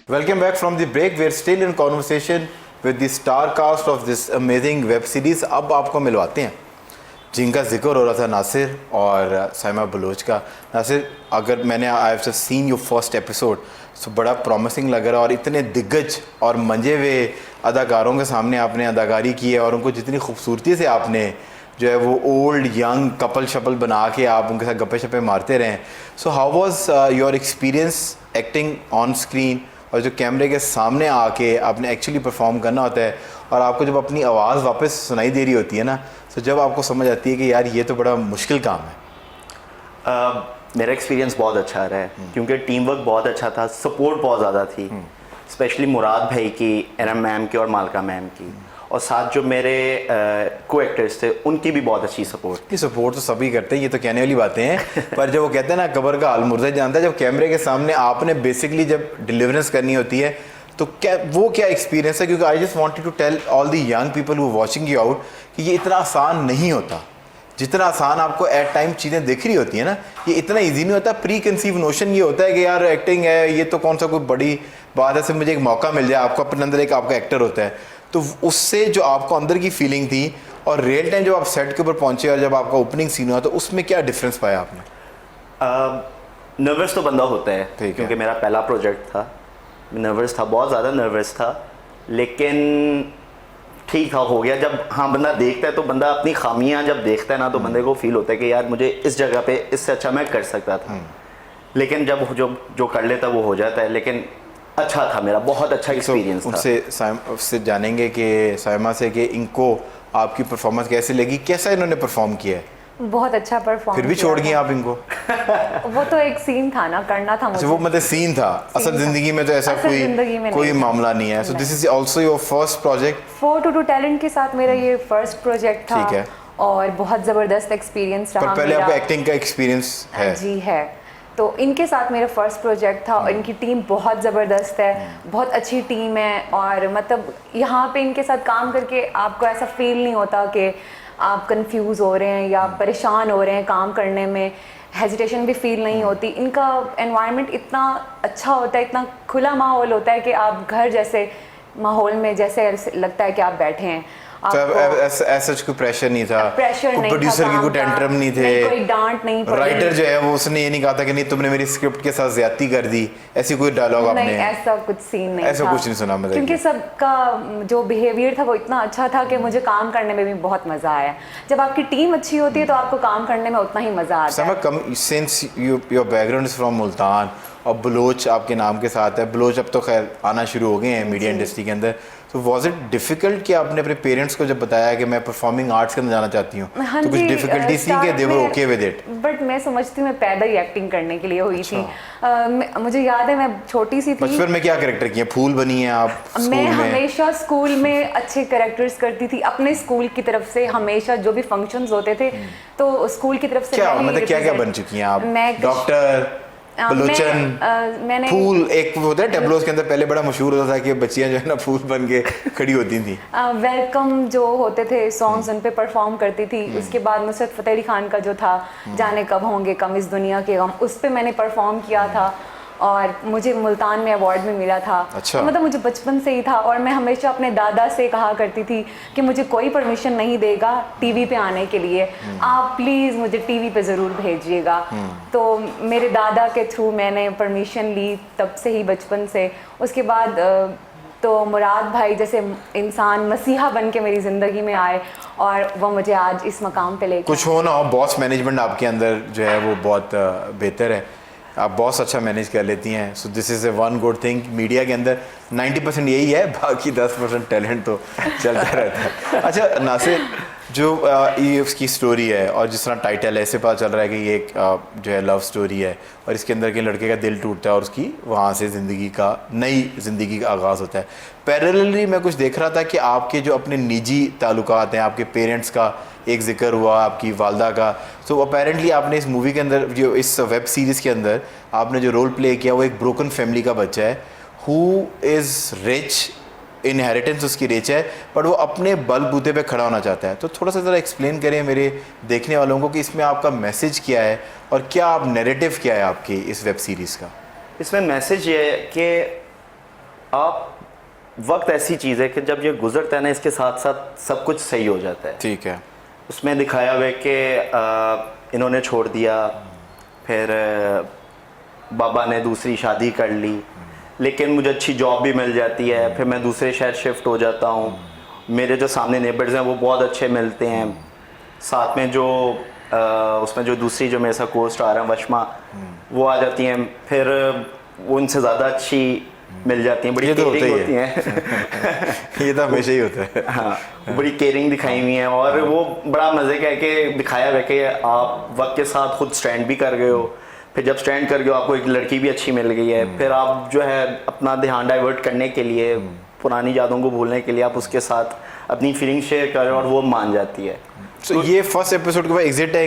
Welcome back from the break. We're still in conversation with the star cast of this amazing web series. अब आपको मिलवाते हैं जिनका जिक्र हो रहा था, नासिर और साइमा बलोच का। नासिर, अगर मैंने I have just seen your first episode, so बड़ा प्रॉमिसिंग लग रहा है और इतने दिग्गज और मंजे हुए अदाकारों के सामने आपने अदाकारी की है और उनको जितनी खूबसूरती से आपने जो है वो ओल्ड यंग कपल शपल बना के आप उनके साथ गप्पे शप्पे मारते रहें। So how was your experience acting on screen और जो कैमरे के सामने आके आपने एक्चुअली परफॉर्म करना होता है और आपको जब अपनी आवाज़ वापस सुनाई दे रही होती है ना, तो जब आपको समझ आती है कि यार ये तो बड़ा मुश्किल काम है। मेरा एक्सपीरियंस बहुत अच्छा रहा है क्योंकि टीम वर्क बहुत अच्छा था, सपोर्ट बहुत ज़्यादा थी, स्पेशली मुराद भाई की, एरम मैम की और मालका मैम की। और साथ जो मेरे को एक्टर्स थे उनकी भी बहुत अच्छी सपोर्ट। ये सपोर्ट तो सभी करते हैं, ये तो कहने वाली बातें हैं पर जब वो कहते हैं ना कबर का हाल मुर्दा जानता है, जब कैमरे के सामने आपने बेसिकली जब डिलीवरेंस करनी होती है तो क्या एक्सपीरियंस है? क्योंकि I just wanted to tell all the young people who watching you out कि ये इतना आसान नहीं होता जितना आसान आपको एट टाइम चीज़ें दिख रही होती है ना, ये इतना इजी नहीं होता। प्री कंसीव नोशन ये होता है कि यार एक्टिंग है, ये तो कौन सा कोई बड़ी बात है, सिर्फ मुझे एक मौका मिल जाए। आपको अपने अंदर एक आपका एक्टर होता है, तो उससे जो आपको अंदर की फीलिंग थी और रियल टाइम जब आप सेट के ऊपर पहुंचे और जब आपका ओपनिंग सीन हुआ तो उसमें क्या डिफरेंस पाया आपने? नर्वस तो बंदा होता है है। क्योंकि मेरा पहला प्रोजेक्ट था, नर्वस था, बहुत ज़्यादा नर्वस था, लेकिन ठीक था, हो गया। जब हाँ बंदा देखता है तो बंदा अपनी खामियां जब देखता है ना तो बंदे को फील होता है कि यार मुझे इस जगह पे इससे अच्छा मैं कर सकता था, लेकिन जब जो कर लेता वो हो जाता है। लेकिन अच्छा था, मेरा बहुत अच्छा एक्सपीरियंस था। उससे जानेंगे कि साइमा से कि इनको आपकी परफॉर्मेंस कैसे लगी, कैसा इन्होंने परफॉर्म किया है? बहुत अच्छा परफॉर्म फिर भी छोड़ गई आप इनको? वो तो एक सीन था ना, करना था मुझे। वो मतलब सीन था, असल जिंदगी में तो ऐसा कोई मामला नहीं है। So this is also your first project? 422 talent के साथ मेरा ये फर्स्ट प्रोजेक्ट था। ठीक है। और बहुत ज़बरदस्त एक्सपीरियंस रहा। पर पहले आपको एक्टिंग का एक्सपीरियंस है? जी है। तो इनके साथ मेरा फर्स्ट प्रोजेक्ट था और इनकी टीम बहुत ज़बरदस्त है, बहुत अच्छी टीम है। और मतलब यहाँ पे इनके साथ काम करके आपको ऐसा फील नहीं होता कि आप कंफ्यूज हो रहे हैं या परेशान हो रहे हैं काम करने में, हेजिटेशन भी फील नहीं होती। इनका एनवायरनमेंट इतना अच्छा होता है, इतना खुला माहौल होता है कि आप घर जैसे माहौल में जैसे लगता है कि आप बैठे हैं। ऐसा कोई प्रेशर नहीं था, नहीं प्रोड्यूसर की कोई टेंट्रम नहीं थे, कोई डांट नहीं पड़ी। राइटर जो है वो उसने ये नहीं कहा था कि नहीं तुमने मेरी स्क्रिप्ट के साथ ज्यादती कर दी, ऐसी कोई डायलॉग आपने? नहीं, ऐसा कुछ सीन नहीं ऐसा था। कुछ नहीं सुना मतलब, क्योंकि सबका जो बिहेवियर था वो इतना अच्छा था कि मुझे काम करने में भी बहुत मजा आया। जब आपकी टीम अच्छी होती है तो आपको काम करने में उतना ही मजा आता है। Since your background is from Multan और बलोच आपके नाम के साथ है, बलोच अब तो खैर आना शुरू हो गए हैं मीडिया इंडस्ट्री के अंदर, तो वॉज इट डिफिकल्ट कि आपने अपने पेरेंट्स को जब बताया कि मैं परफॉर्मिंग आर्ट्स के अंदर जाना चाहती हूँ, हाँ तो कुछ डिफिकल्टीज थी कि दे वर ओके विद इट? बट मैं समझती हूँ मैं पैदा ही एक्टिंग करने के लिए हुई थी। मुझे याद है मैं छोटी सी थी। बचपन में क्या कैरेक्टर किए? फूल बनी है आप स्कूल मैं में? हमेशा स्कूल में अच्छे कैरेक्टर्स करती थी अपने स्कूल की तरफ से। हमेशा जो भी फंक्शंस होते थे तो स्कूल की तरफ से क्या मतलब क्या बन चुकी हैं आप? मैं डॉक्टर, बलोचन, मैंने फूल एक होता है टेबलोस के अंदर पहले बड़ा मशहूर होता था कि बच्चियां जो है ना फूल बन के खड़ी होती थी। वेलकम जो होते थे सॉन्ग्स उन पे परफॉर्म करती थी। उसके बाद नुसरत फतेह अली खान का जो था जाने कब होंगे कम इस दुनिया के गम, उस पे मैंने परफॉर्म किया था और मुझे मुल्तान में अवार्ड भी मिला था। अच्छा। मतलब मुझे बचपन से ही था और मैं हमेशा अपने दादा से कहा करती थी कि मुझे कोई परमिशन नहीं देगा टीवी पे आने के लिए, आप प्लीज़ मुझे टीवी पे ज़रूर भेजिएगा। तो मेरे दादा के थ्रू मैंने परमिशन ली तब से ही, बचपन से। उसके बाद तो मुराद भाई जैसे इंसान मसीहा बन के मेरी ज़िंदगी में आए और वो मुझे आज इस मकाम पे लेके कुछ हो ना हो, बॉस मैनेजमेंट आपके अंदर जो है वो बहुत बेहतर है, आप बॉस अच्छा मैनेज कर लेती हैं। So this is a one good thing. Media के अंदर 90% यही है, बाकी 10% टैलेंट तो चलता रहता है। अच्छा नासिर, जो ये उसकी स्टोरी है और जिस तरह टाइटल है इससे पता चल रहा है कि ये एक जो है लव स्टोरी है और इसके अंदर के लड़के का दिल टूटता है और उसकी वहाँ से ज़िंदगी का नई ज़िंदगी का आगाज़ होता है। पैरेलली मैं कुछ देख रहा था कि आपके जो अपने निजी ताल्लुकात हैं, आपके पेरेंट्स का एक जिक्र हुआ, आपकी वालदा का। तो अपेरेंटली आपने इस मूवी के अंदर, जो इस वेब सीरीज़ के अंदर आपने जो रोल प्ले किया वो एक ब्रोकन फैमिली का बच्चा है हु इज़ रिच, इनहेरिटेंस उसकी रिच है, बट वो अपने बलबूते पे खड़ा होना चाहता है। तो थोड़ा सा ज़रा एक्सप्लेन करें मेरे देखने वालों को कि इसमें आपका मैसेज क्या है और क्या आप नैरेटिव क्या है आपकी इस वेब सीरीज़ का? इसमें मैसेज ये है कि आप, वक्त ऐसी चीज़ है कि जब ये गुजरता है ना इसके साथ साथ सब कुछ सही हो जाता है। ठीक है। उसमें दिखाया हुआ है कि इन्होंने छोड़ दिया, फिर बाबा ने दूसरी शादी कर ली, लेकिन मुझे अच्छी जॉब भी मिल जाती है, फिर मैं दूसरे शहर शिफ्ट हो जाता हूँ। मेरे जो सामने नेबर्स हैं वो बहुत अच्छे मिलते हैं, साथ में जो उसमें जो दूसरी जो मेरे साथ कोस्ट आ रहा है वशमा, वो आ जाती हैं, फिर वो उनसे ज़्यादा अच्छी मिल जाती हैं, बड़ी केयरिंग होती हैं। ये तो हमेशा ही होता है। हाँ, बड़ी केयरिंग दिखाई हुई है और वो बड़ा मज़े का है कि दिखाया हुआ है कि आप वक्त के साथ खुद स्टैंड भी कर गए हो, फिर जब स्टैंड कर गए हो आपको एक लड़की भी अच्छी मिल गई है, फिर आप जो है अपना ध्यान डाइवर्ट करने के लिए पुरानी यादों को भूलने के लिए आप उसके साथ अपनी फीलिंग शेयर करें और वो मान जाती है। So, ये फर्स्ट एपिसोड के बाद एग्जिट है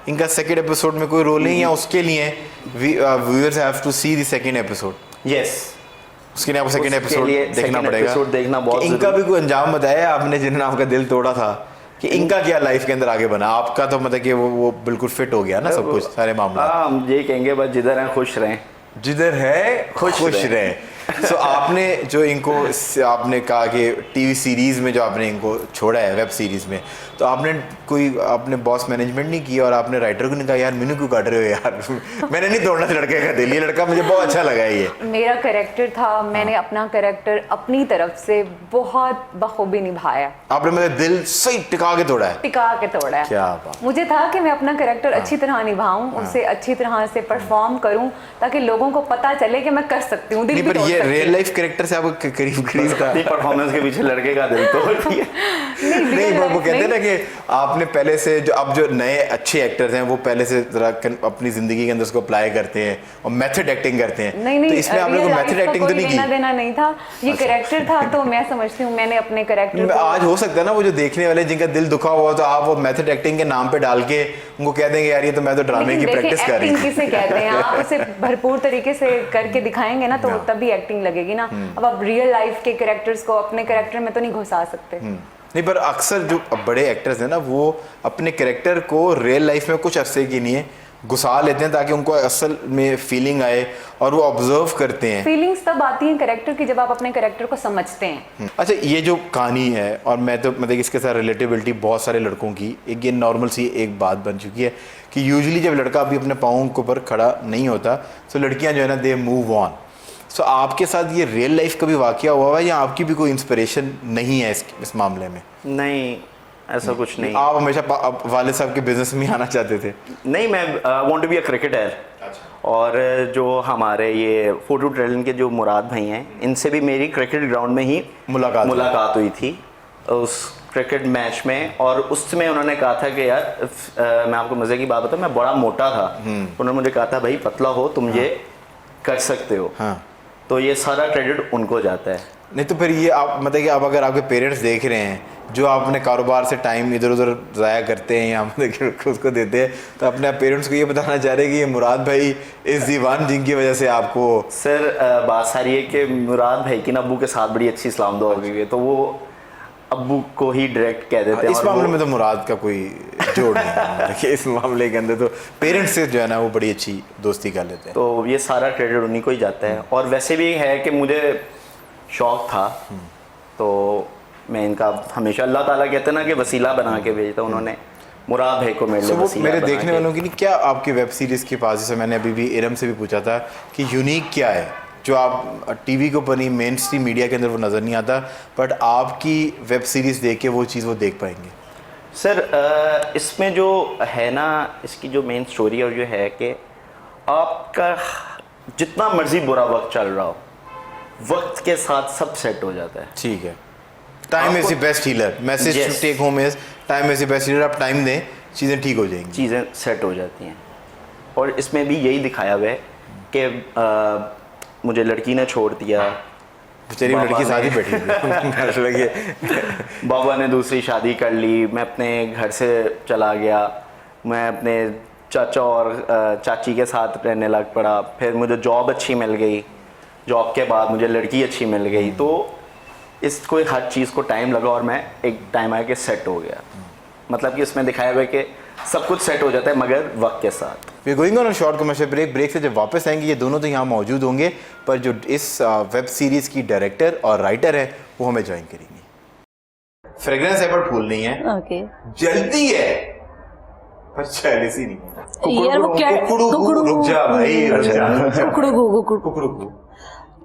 इनका सेकंड एपिसोड में कोई रोल नहीं है, उसके लिए viewers have to see the second episode. Yes, उसके लिए आपको सेकंड उसके एपिसोड लिए देखना second पड़ेगा। episode देखना बहुत कि इनका भी कोई अंजाम बताया आपने जिन्होंने आपका दिल तोड़ा था, कि इनका क्या लाइफ के अंदर आगे बना। आपका तो मतलब कि वो बिल्कुल फिट हो गया ना सब कुछ, सारे मामला। हाँ, हम ये कहेंगे बस जिधर हैं खुश रहें। जिधर है खुश रहे। सो आपने जो इनको आपने कहा कि टीवी सीरीज में जो आपने इनको छोड़ा है वेब सीरीज में, तो आपने बॉस मैनेजमेंट नहीं की और आपने राइटर को नहीं कहा यार मैंने क्यों काट रहे हो यार मैंने नहीं तोड़ना था लड़के का दिल, ये लड़का मुझे बहुत अच्छा लगा है ये। मेरा कैरेक्टर था, मैंने अपना कैरेक्टर अपनी तरफ से बहुत बखूबी निभाया। आपने मेरा दिल सही टिका के तोड़ा है। टिका के तोड़ा है। क्या बात। मुझे था कि मैं अपना कैरेक्टर अच्छी तरह निभाऊं, उसे अच्छी तरह से परफॉर्म करूं, ताकि लोगों को पता चले कि मैं कर सकती हूं। नहीं पर ये रियल लाइफ कैरेक्टर से आपको करीब था। परफॉर्मेंस के पीछे लड़के का दिल तोड़ दिया। नहीं वो कहते हैं ना कि आपने पहले से जो अब जो नए अच्छे एक्टर्स हैं वो पहले से जरा अपनी जिंदगी के अंदर उसको अप्लाई करते हैं और मेथड एक्टिंग करते हैं। नहीं तो इसमें आपने कोई मेथड एक्टिंग तो नहीं की? देना नहीं था, ये कैरेक्टर था तो मैं समझती हूँ मैंने अपने कैरेक्टर को। आज हो सकता है ना वो जो देखने वाले जिनका दिल दुखा हुआ तो आप वो मेथड एक्टिंग के नाम पे डाल के उनको कह देंगे यार ये तो मैं तो ड्रामे की प्रैक्टिस कर रही हूँ। एक्टिंग किसे कहते हैं, आप उसे भरपूर तरीके से करके दिखाएंगे ना तो तभी एक्टिंग लगेगी ना। अब आप रियल लाइफ के कैरेक्टर्स को अपने कैरेक्टर में तो नहीं घुसा सकते। नहीं पर अक्सर जो बड़े एक्टर्स हैं ना वो अपने कैरेक्टर को रियल लाइफ में कुछ अरसे के लिए घुसा लेते हैं ताकि उनको असल में फीलिंग आए और वो ऑब्जर्व करते हैं। फीलिंग्स तब आती हैं कैरेक्टर की जब आप अपने कैरेक्टर को समझते हैं। अच्छा ये जो कहानी है और मैं तो मतलब इसके साथ रिलेटेबिलिटी बहुत सारे लड़कों की एक ये नॉर्मल सी एक बात बन चुकी है कि यूजुअली जब लड़का अभी अपने पाँव के ऊपर खड़ा नहीं होता तो लड़कियां जो है ना दे मूव ऑन। सो आपके साथ ये रियल लाइफ का भी वाकया हुआ है या आपकी भी कोई इंस्पिरेशन नहीं है इस मामले में? नहीं ऐसा कुछ नहीं। आप हमेशा वाले साहब के बिजनेस में आना चाहते थे? नहीं, मैं want to be a cricketer. और जो हमारे ये फोटो ट्रेलर के जो मुराद भाई हैं इनसे भी मेरी क्रिकेट ग्राउंड में ही मुलाकात हुई थी उस क्रिकेट मैच में। और उसमें उन्होंने कहा था कि यार मैं आपको मज़े की बात बताऊं, मैं बड़ा मोटा था। उन्होंने मुझे कहा था भाई पतला हो तुम ये कर सकते हो। हाँ। तो ये सारा क्रेडिट उनको जाता है। नहीं तो फिर ये आप मतलब कि अब अगर आपके पेरेंट्स देख रहे हैं जो आप अपने कारोबार से टाइम इधर उधर ज़ाया करते हैं या मतलब उसको देते हैं तो अपने पेरेंट्स को ये बताना चाह रहे हैं कि ये मुराद भाई इस दीवान जिनकी वजह से आपको। सर बात सारी है कि मुराद भाई की अब्बू के साथ बड़ी अच्छी सलाम दुआ हो गई है तो वो अब्बू को ही डायरेक्ट कह देते हैं। इस मामले में तो मुराद का कोई जोड़ नहीं है कि इस मामले के अंदर तो पेरेंट्स से जो है ना वो बड़ी अच्छी दोस्ती कर लेते हैं। तो ये सारा क्रेडिट उन्हीं को ही जाता है। और वैसे भी है कि मुझे शौक था तो मैं इनका हमेशा अल्लाह ताला कहते हैं ना कि वसीला बना के भेजता। उन्होंने मुराद भाई को मेरे लिए वसीला मेरे बना देखने के। वालों की नहीं क्या आपकी वेब सीरीज़ के पास जैसे मैंने अभी भी इरम से भी पूछा था कि यूनिक क्या है जो आप टीवी के ऊपर नहीं मेन स्ट्रीम मीडिया के अंदर वो नज़र नहीं आता बट आपकी वेब सीरीज़ देख के वो चीज़ वो देख पाएंगे? सर इसमें जो है ना इसकी जो मेन स्टोरी और जो है कि आपका जितना मर्जी बुरा वक्त चल रहा हो वक्त के साथ सब सेट हो जाता है। ठीक है, time is the best healer. Message to take home is time is the best healer. आप टाइम दें चीज़ें ठीक हो जाएंगी, चीज़ें सेट हो जाती हैं। और इसमें भी यही दिखाया हुआ है कि मुझे लड़की ने छोड़ दिया, बेचारी लड़की साथ ही बैठी थी बाबा ने दूसरी शादी कर ली, मैं अपने घर से चला गया, मैं अपने चाचा और चाची के साथ रहने लग पड़ा। फिर मुझे जॉब अच्छी मिल गई, जॉब के बाद मुझे लड़की अच्छी मिल गई। तो इसको हर चीज़ को टाइम लगा और मैं एक टाइम आया कि सेट हो गया। मतलब कि इसमें दिखाया हुआ है कि सब कुछ सेट हो जाता है मगर वक्त के साथ। We going on a short commercial break से जब वापस आएंगे ये दोनों तो यहाँ मौजूद होंगे पर जो इस वेब सीरीज़ की डायरेक्टर और राइटर है वो हमें ज्वाइन करेंगी। फ्रेग्रेंस है पर फूल नहीं है। ओके जलती है पर चैलिस ही नहीं है। यार वो क्या रुक जा भाई रुक जा। कुकड़ू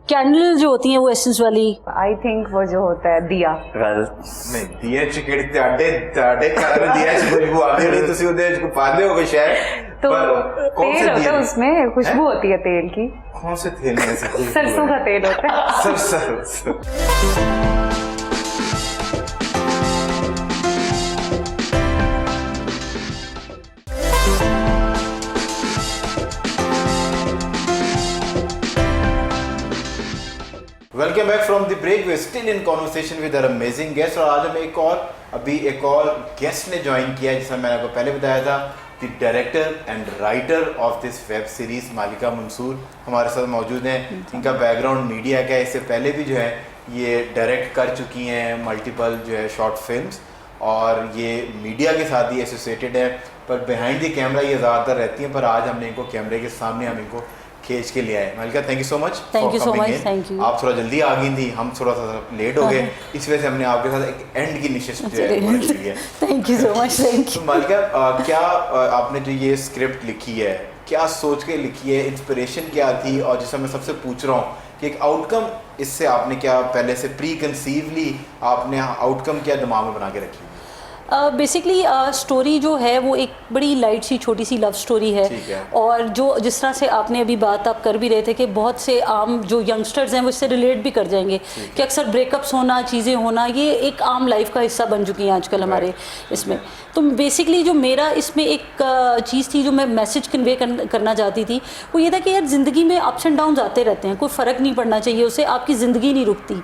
कैंडल जो होती हैं वो एसेंस वाली आई थिंक वो जो होता है दिया। नहीं दिया चिकड़ी ताडे ताडे कारण दिया खुशबू आगे नहीं तो सीधे इसको पादे हो गए शायद। तो पर कौन तेल से होता है दिए? उसमें खुशबू होती है तेल की। कौन से तेल में से खुशबू सरसों का तेल होता है। Sir welcome back from the break. We still in conversation with our amazing guest और आज हमें एक और गेस्ट ने ज्वाइन किया है, जिसमें मैंने आपको पहले बताया था, the director and writer of this web series मालिका मंसूर हमारे साथ मौजूद हैं। इनका बैकग्राउंड मीडिया का है, इससे पहले भी जो है ये डायरेक्ट कर चुकी हैं मल्टीपल जो है शॉर्ट फिल्म्स और ये मीडिया के साथ ही एसोसिएटेड है, पर बिहाइंड द कैमरा ये ज़्यादातर रहती हैं, पर आज हमने इनको कैमरे के सामने हम इनको खींच के ले आए। मालिका thank you so much. Thank you so much. Thank you. आप थोड़ा जल्दी आ गई थी, हम थोड़ा सा लेट हो गए, इस वजह से हमने आपके साथ एक एंड की निशिस्त जो है वो रखी है। Thank you so much. Thank तो यू। मालिका क्या आपने जो ये स्क्रिप्ट लिखी है, क्या सोच के लिखी है, इंस्पिरेशन क्या थी, और जिससे मैं सबसे पूछ रहा हूँ कि एक आउटकम इससे आपने क्या पहले से प्री कंसीवली आपने आउटकम क्या दिमाग में बना के रखी? बेसिकली स्टोरी जो है वो एक बड़ी लाइट सी छोटी सी लव स्टोरी है, ठीक है। और जो जिस तरह से आपने अभी बात आप कर भी रहे थे कि बहुत से आम जो यंगस्टर्स हैं वो इससे रिलेट भी कर जाएंगे कि अक्सर ब्रेकअप्स होना, चीज़ें होना, ये एक आम लाइफ का हिस्सा बन चुकी हैं आजकल हमारे इसमें। तो बेसिकली जो मेरा इसमें एक चीज़ थी जो मैं मैसेज कन्वे करना चाहती थी वो ये था कि यार ज़िंदगी में अप्स एंड डाउन्स आते रहते हैं, कोई फ़र्क नहीं पड़ना चाहिए उससे, आपकी ज़िंदगी नहीं रुकती।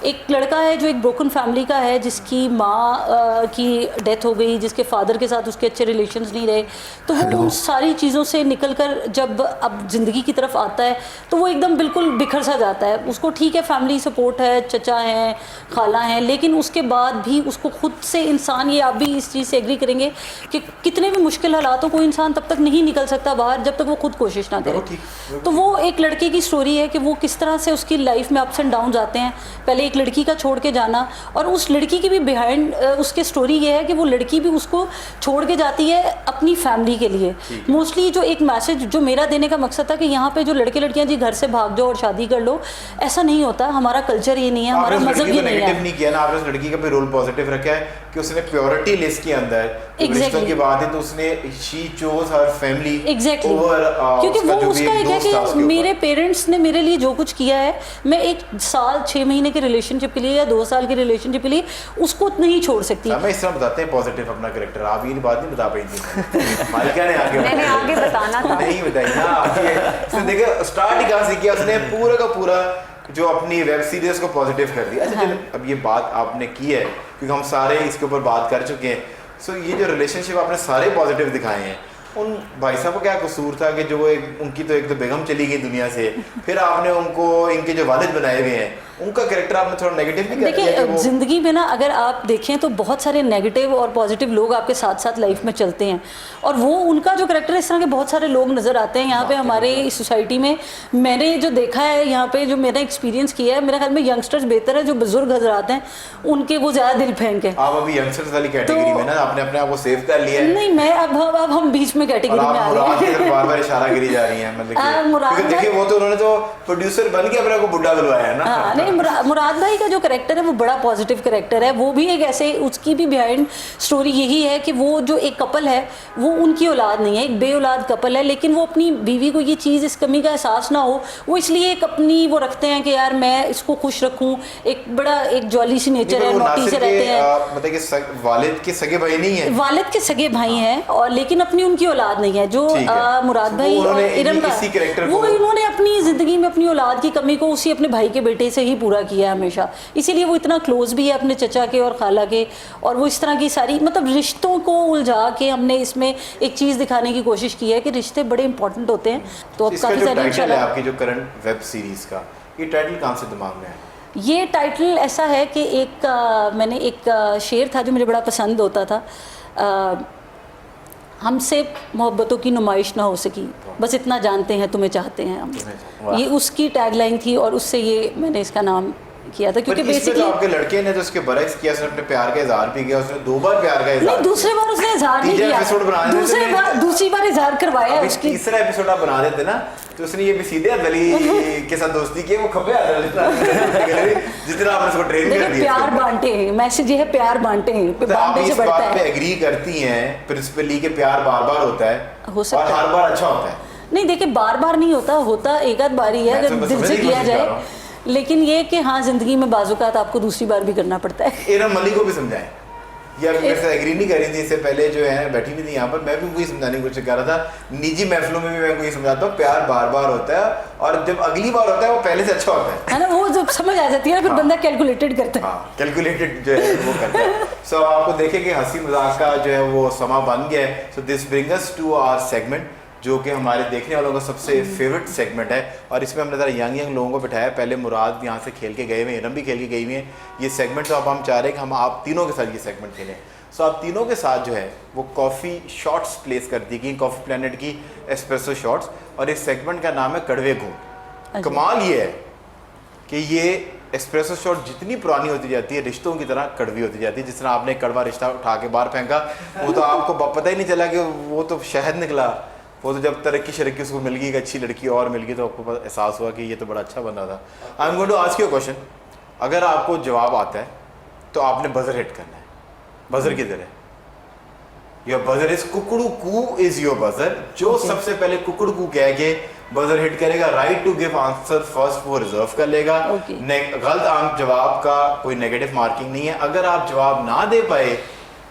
एक लड़का है जो एक ब्रोकन फैमिली का है, जिसकी माँ की डेथ हो गई, जिसके फादर के साथ उसके अच्छे रिलेशंस नहीं रहे, तो वो उन सारी चीज़ों से निकल कर जब अब ज़िंदगी की तरफ आता है तो वो एकदम बिल्कुल बिखर सा जाता है। उसको ठीक है फैमिली सपोर्ट है, चचा हैं, खाला हैं, लेकिन उसके बाद भी उसको खुद से इंसान, ये आप भी इस चीज़ से एग्री करेंगे कि कितने भी मुश्किल हालातों को इंसान तब तक नहीं निकल सकता बाहर जब तक वो खुद कोशिश ना करे। तो वो एक लड़के की स्टोरी है कि वो किस तरह से उसकी लाइफ में अप्स एंड डाउन्स आते हैं। पहले एक लड़की का छोड़ के जाना, और उस लड़की की भी बिहाइंड उसके स्टोरी ये है कि वो लड़की भी उसको छोड़ के जाती है अपनी फैमिली के लिए। मोस्टली जो एक मैसेज जो मेरा देने का मकसद था कि यहाँ पे जो लड़के लड़कियाँ जी घर से भाग जाओ और शादी कर लो, ऐसा नहीं होता। हमारा कल्चर ये नहीं है, हमारा मजहब ये नहीं है। नहीं किया ना आपने, उस लड़की का भी रोल पॉजिटिव रखा है कि उसने प्योरिटी लिस्ट के अंदर रिश्तों की बात है तो उसने she chose her family exactly, क्योंकि वो उसका एक है कि मेरे पेरेंट्स ने मेरे लिए जो कुछ किया है, मैं 1 साल 6 महीने के रिलेशनशिप के लिए या 2 साल के रिलेशनशिप के लिए उसको नहीं छोड़ सकती। हमें इस तरह बताते हैं पॉजिटिव अपना कैरेक्टर, आप ये बात नहीं बता पाई थी। मालिका ने आगे बताना था, नहीं बताई ना आगे। देखिए स्टार्ट ही कहाँ से किया उसने, पूरा का पूरा जो अपनी वेब सीरीज को पॉजिटिव कर दिया। अच्छा अब ये बात आपने की है क्योंकि हम सारे इसके ऊपर बात कर चुके हैं, सो ये जो रिलेशनशिप आपने सारे पॉजिटिव दिखाए हैं, उन भाई साहब को क्या कसूर था कि जो उनकी तो एक तो बेगम चली गई दुनिया से, फिर आपने उनको इनके जो वालिद बनाए हुए हैं उनका कैरेक्टर आपने थोड़ा नेगेटिव भी कर दिया? देखिए ज़िंदगी में ना अगर आप देखें तो बहुत सारे नेगेटिव और पॉजिटिव लोग आपके साथ साथ लाइफ में चलते हैं, और वो उनका जो कैरेक्टर है, इस तरह के बहुत सारे लोग नज़र आते हैं यहाँ पे हमारे इस सोसाइटी में। मैंने जो देखा है यहाँ पे, जो मेरा एक्सपीरियंस किया है, मेरे ख्याल में यंगस्टर्स बेहतर है, जो बुजुर्ग नजर आते हैं उनके वो ज़्यादा दिल फेंक है। आप अभी यंगस्टर्स वाली कैटेगरी में ना आपने अपने आप को सेव कर लिया है। नहीं, मैं अब हम बीच में कैटेगरी में आ रहे हैं। बार-बार इशारा करी जा रही है, मतलब कि देखिए वो तो उन्होंने तो प्रोड्यूसर बन के अपने को बुड्ढा बुलवाया है ना। नहीं, मुराद भाई का जो कैरेक्टर है वो बड़ा पॉजिटिव कैरेक्टर है। वो भी एक ऐसे, उसकी भी बिहाइंड स्टोरी यही है कि वो जो एक कपल है वो उनकी औलाद नहीं है, एक बे औलाद कपल है, लेकिन वो अपनी बीवी को ये चीज़, इस कमी का एहसास ना हो, वो इसलिए एक अपनी वो रखते हैं कि यार मैं इसको खुश रखूं। एक बड़ा एक जॉली सी नेचर है, नोटी से रहते हैं। मतलब कि वालिद के सगे भाई नहीं है, वालिद के सगे भाई हैं, और लेकिन अपनी उनकी औलाद नहीं है। जो मुराद भाई और इरम का, वो इन्होंने अपनी ज़िंदगी में अपनी औलाद की कमी को उसी अपने भाई के बेटे से ही पूरा किया है हमेशा, इसीलिए वो इतना क्लोज भी है अपने चचा के और खाला के। और वो इस तरह की सारी मतलब रिश्तों को उलझा के हमने इसमें एक चीज़ दिखाने की कोशिश की है कि रिश्ते बड़े इंपॉर्टेंट होते हैं। तो अब काफ़ी सारी इंशाल्लाह आपकी जो करंट वेब सीरीज का ये टाइटल कहाँ से दिमाग में है? ये टाइटल ऐसा है कि मैंने एक शेर था जो मुझे बड़ा पसंद होता था, हमसे मोहब्बतों की नुमाइश ना हो सकी, बस इतना जानते हैं तुम्हें चाहते हैं हम। ये उसकी टैगलाइन थी और उससे ये मैंने इसका नाम किया था, क्योंकि बेसिकली आपके लड़के ने तो उसके बरक्स किया, उसने अपने प्यार का इजहार भी किया, उसने 2 बार प्यार का इजहार, नहीं दूसरे बार उसने इजहार नहीं किया, दूसरी बार इजहार करवाया। उसकी तीसरा एपिसोड आप बना देते ना तो उसने ये भी सीधे गली के साथ दोस्ती की, वो खपे आ रहा जितना आपने उसको ट्रेन कर दिया। प्यार बांटे हैं, मैसेज ये है प्यार बांटे हैं, बांटने से बढ़ता है। आप इस बात पे एग्री करती हैं प्रिंसिपली कि प्यार बार-बार होता है, हो सकता है, और हर बार अच्छा होता है? नहीं देखिए, बार-बार नहीं होता एक आध बार ही है अगर दिल से किया जाए, लेकिन ये कि हाँ जिंदगी में बाजुकात आपको दूसरी बार भी करना पड़ता है। इरम मलिक को भी समझाएं ये अभी मेरे से एग्री नहीं कर रही थी, इससे पहले जो है बैठी नहीं थी यहाँ पर, मैं भी वही समझाने की कोशिश कर रहा था। निजी महफिलों में भी मैं वही समझाता हूँ, प्यार बार बार होता है और जब अगली बार होता है वो पहले से अच्छा होता है ना, वो जब समझ आ जाती है ना, फिर बंदा कैलकुलेटेड करता है। हाँ, कैलकुलेटेड जो है वो करता है। सो आपको देखें कि हंसी मजाक का जो है वो समा बन गया है। So this bring us to our segment, जो कि हमारे देखने वालों का सबसे फेवरेट सेगमेंट है। और इसमें हमने ज़रा यंग लोगों को बिठाया। पहले मुराद यहाँ से खेल के गए हुए हैं, इरम भी खेल के गई हुई हैं ये सेगमेंट। तो अब हम चाह रहे हैं कि हम आप तीनों के साथ ये सेगमेंट खेलें। सो आप तीनों के साथ जो है वो कॉफ़ी शॉट्स प्लेस कर दी गई, कॉफ़ी प्लैनेट की एस्प्रेसो शॉट्स, और इस सेगमेंट का नाम है कड़वे घूंट। कमाल ये है कि ये एस्प्रेसो शॉट जितनी पुरानी होती जाती है रिश्तों की तरह कड़वी होती जाती है। जिस तरह आपने कड़वा रिश्ता उठा के बाहर फेंका, वो तो आपको पता ही नहीं चला कि वो तो शहद निकला। वो तो जब तरक्की शरक्की उसको मिल गई, एक अच्छी लड़की और मिल गई, तो आपको एहसास हुआ कि ये तो बड़ा अच्छा बंदा था। I am going to ask you a question. अगर आपको जवाब आता है तो आपने बजर हिट करना है। बजर किधर है? योर बजर इज कुकड़ू कू इज योर बजर। जो सबसे पहले कुकड़ू कू कह के बजर हिट करेगा, right to give answer first वो रिजर्व कर लेगा। गलत जवाब का कोई नेगेटिव मार्किंग नहीं है। अगर आप जवाब ना दे पाए